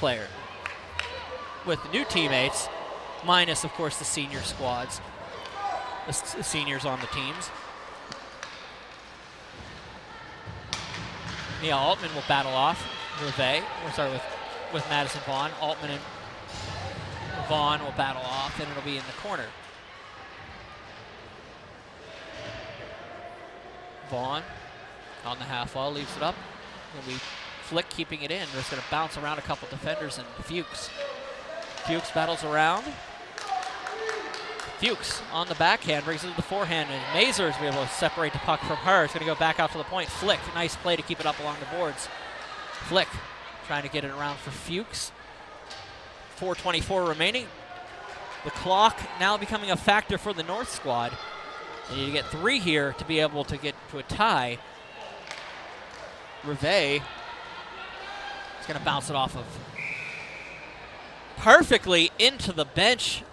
teammates, minus, of course, the senior squads, the seniors on the teams. Nia Altman will battle off Reve. We'll start with Madison Vaughn. Altman and Vaughn will battle off, and it'll be in the corner. Vaughn on the half wall, leaves it up. It'll be Flick keeping it in. It's going to bounce around a couple defenders, and Fuchs. Fuchs battles around. Fuchs on the backhand, brings it to the forehand, and Mazur is able to separate the puck from her. It's going to go back out to the point. Flick, nice play to keep it up along the boards. Flick trying to get it around for Fuchs. 4:24 remaining. The clock now becoming a factor for the North squad. They need to get 3 here to be able to get to a tie. Reve is going to bounce it off of perfectly into the bench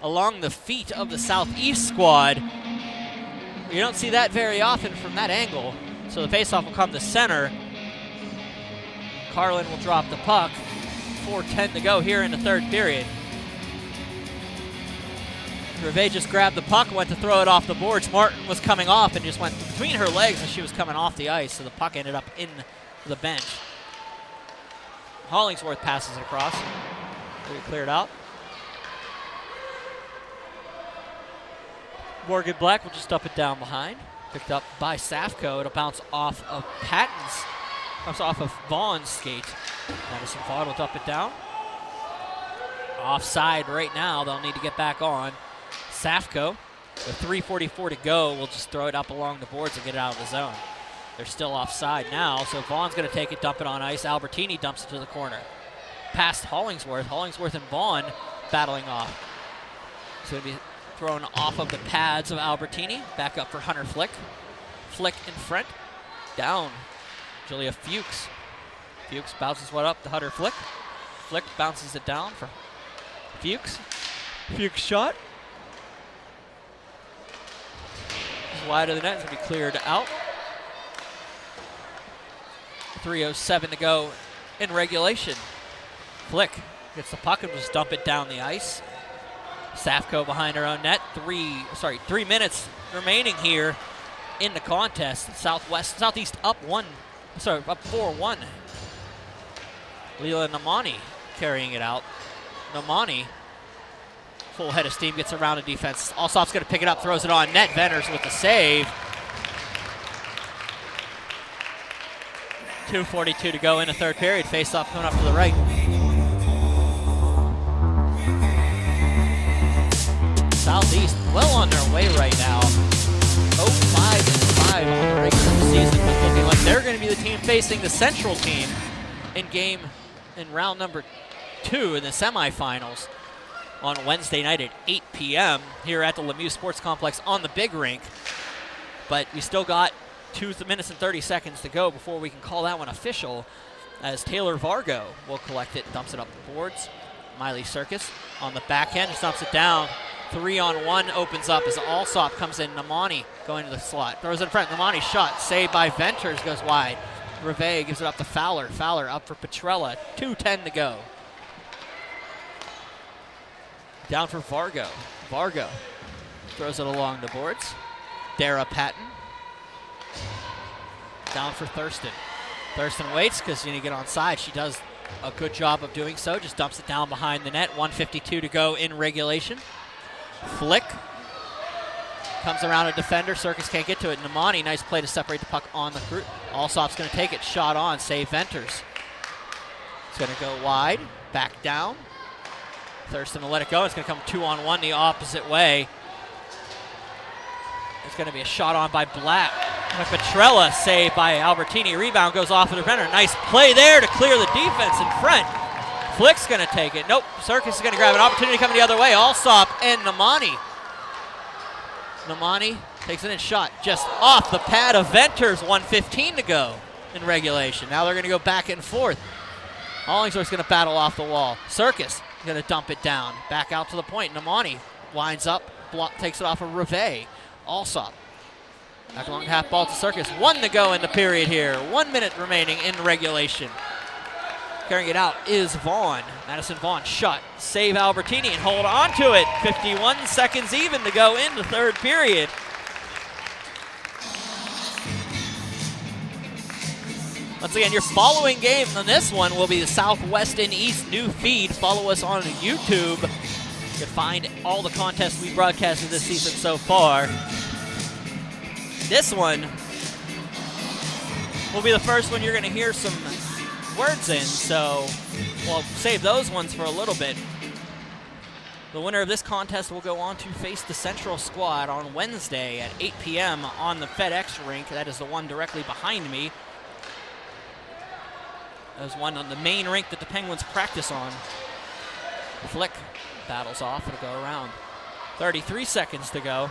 along the feet of the Southeast squad. You don't see that very often from that angle. So the faceoff will come to center. Carlin will drop the puck. 4:10 to go here in the third period. Reve just grabbed the puck, went to throw it off the boards. Martin was coming off and just went between her legs as she was coming off the ice, so the puck ended up in the bench. Hollingsworth passes it across. It'll be cleared out. Morgan Black will just dump it down behind. Picked up by Safko. It'll bounce off of Patton's. Comes off of Vaughn's skate. Madison Vaughn will dump it down. Offside right now. They'll need to get back on. Safko, with 3:44 to go, will just throw it up along the boards and get it out of the zone. They're still offside now, so Vaughn's going to take it, dump it on ice. Albertini dumps it to the corner. Past Hollingsworth. Hollingsworth and Vaughn battling off. It's going to be thrown off of the pads of Albertini. Back up for Hunter Flick. Flick in front. Down. Julia Fuchs. Fuchs bounces one up to Hunter Flick. Flick bounces it down for Fuchs. Fuchs shot. Just wide of the net. It's going to be cleared out. 3:07 to go in regulation. Flick gets the puck and just dump it down the ice. Safko behind her own net. 3 minutes remaining here in the contest. Southeast up 4-1. Leela Namani carrying it out. Namani, full head of steam, gets around the defense. Alsop's going to pick it up, throws it on net. Venners with the save. 2:42 to go in the third period. Face-off coming up to the right. Southeast well on their way right now. 0-5-5 on the regular season, but looking like they're going to be the team facing the Central team in round number 2 in the semifinals on Wednesday night at 8 p.m. here at the Lemieux Sports Complex on the big rink. But we still got 2 minutes and 30 seconds to go before we can call that one official, as Taylor Vargo will collect it, dumps it up the boards. Miley Circus on the backhand, just dumps it down. 3-on-1 opens up as Alsop comes in. Namani going to the slot. Throws it in front. Namani shot. Saved by Venters. Goes wide. Reve gives it up to Fowler. Fowler up for Petrella. 2:10 to go. Down for Vargo. Vargo throws it along the boards. Dara Patton. Down for Thurston. Thurston waits because you need to get onside. She does a good job of doing so. Just dumps it down behind the net. 1:52 to go in regulation. Flick comes around a defender. Circus can't get to it. Namani, nice play to separate the puck on the crew. Alsop's going to take it. Shot on. Save Venters. It's going to go wide. Back down. Thurston will let it go. It's going to come 2-on-1 the opposite way. It's going to be a shot on by Black. Petrella saved by Albertini. Rebound goes off of the defender. Nice play there to clear the defense in front. Flick's going to take it. Nope. Circus is going to grab an opportunity coming the other way. Alsop and Namani. Namani takes it in shot just off the pad of Venters. 1:15 to go in regulation. Now they're going to go back and forth. Hollingsworth's going to battle off the wall. Circus going to dump it down. Back out to the point. Namani winds up, takes it off of Reve. Alsop. Back along half ball to Circus. 1 to go in the period here. 1 minute remaining in regulation. Carrying it out is Vaughn. Madison Vaughn shot. Save Albertini and hold on to it. 51 seconds even to go in the third period. Once again, your following game on this one will be the Southwest and East new feed. Follow us on YouTube. You can find all the contests we broadcasted this season so far. This one will be the first one you're going to hear some words in, so we'll save those ones for a little bit. The winner of this contest will go on to face the Central squad on Wednesday at 8 p.m. on the FedEx rink. That is the one directly behind me. There's one on the main rink that the Penguins practice on. Flick battles off. It'll go around. 33 seconds to go.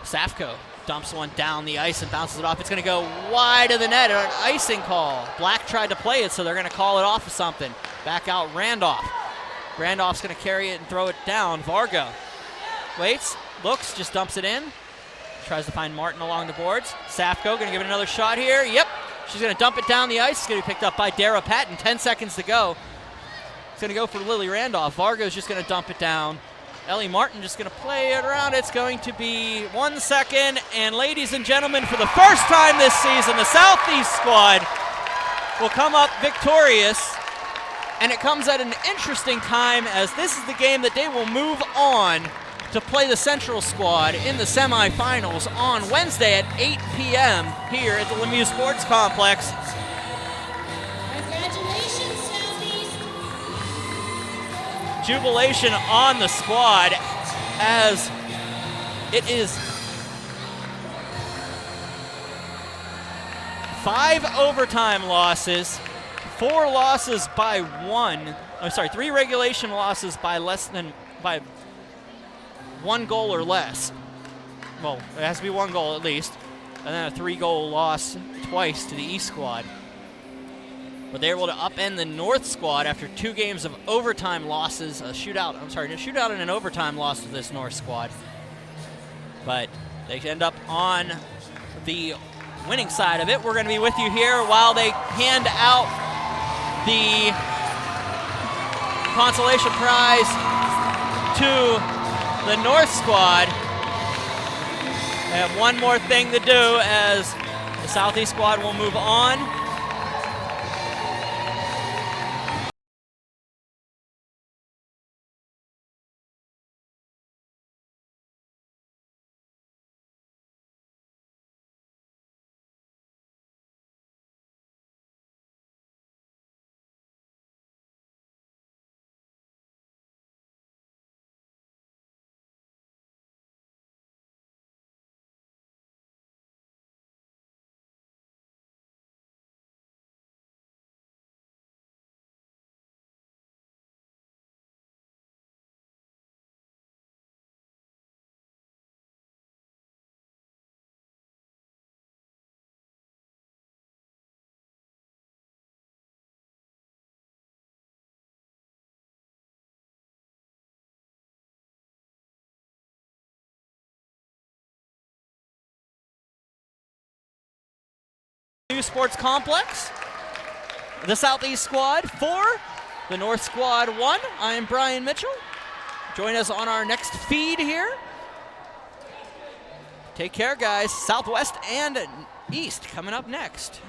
Safko dumps one down the ice and bounces it off. It's going to go wide of the net. An icing call. Black tried to play it, so they're going to call it off of something. Back out Randolph. Randolph's going to carry it and throw it down. Vargo waits, looks, just dumps it in. Tries to find Martin along the boards. Safko going to give it another shot here. Yep. She's going to dump it down the ice. It's going to be picked up by Dara Patton. 10 seconds to go. It's going to go for Lily Randolph. Vargo's just going to dump it down. Ellie Martin just going to play it around. It's going to be 1 second. And ladies and gentlemen, for the first time this season, the Southeast squad will come up victorious. And it comes at an interesting time, as this is the game that they will move on to play the Central squad in the semifinals on Wednesday at 8 p.m. here at the Lemieux Sports Complex. Congratulations, Southeast. Jubilation on the squad, as it is 5 overtime losses, 4 losses by 1. I'm sorry, 3 regulation losses by by 1 goal or less. Well, it has to be 1 goal at least. And then a 3-goal loss twice to the East squad. But they're able to upend the North squad after 2 games of overtime losses. A shootout and an overtime loss to this North squad. But they end up on the winning side of it. We're going to be with you here while they hand out the consolation prize to the North squad. They have one more thing to do as the Southeast squad will move on. Sports Complex. The Southeast squad 4, the North squad 1. I am Brian Mitchell. Join us on our next feed here. Take care, guys. Southwest and East coming up next.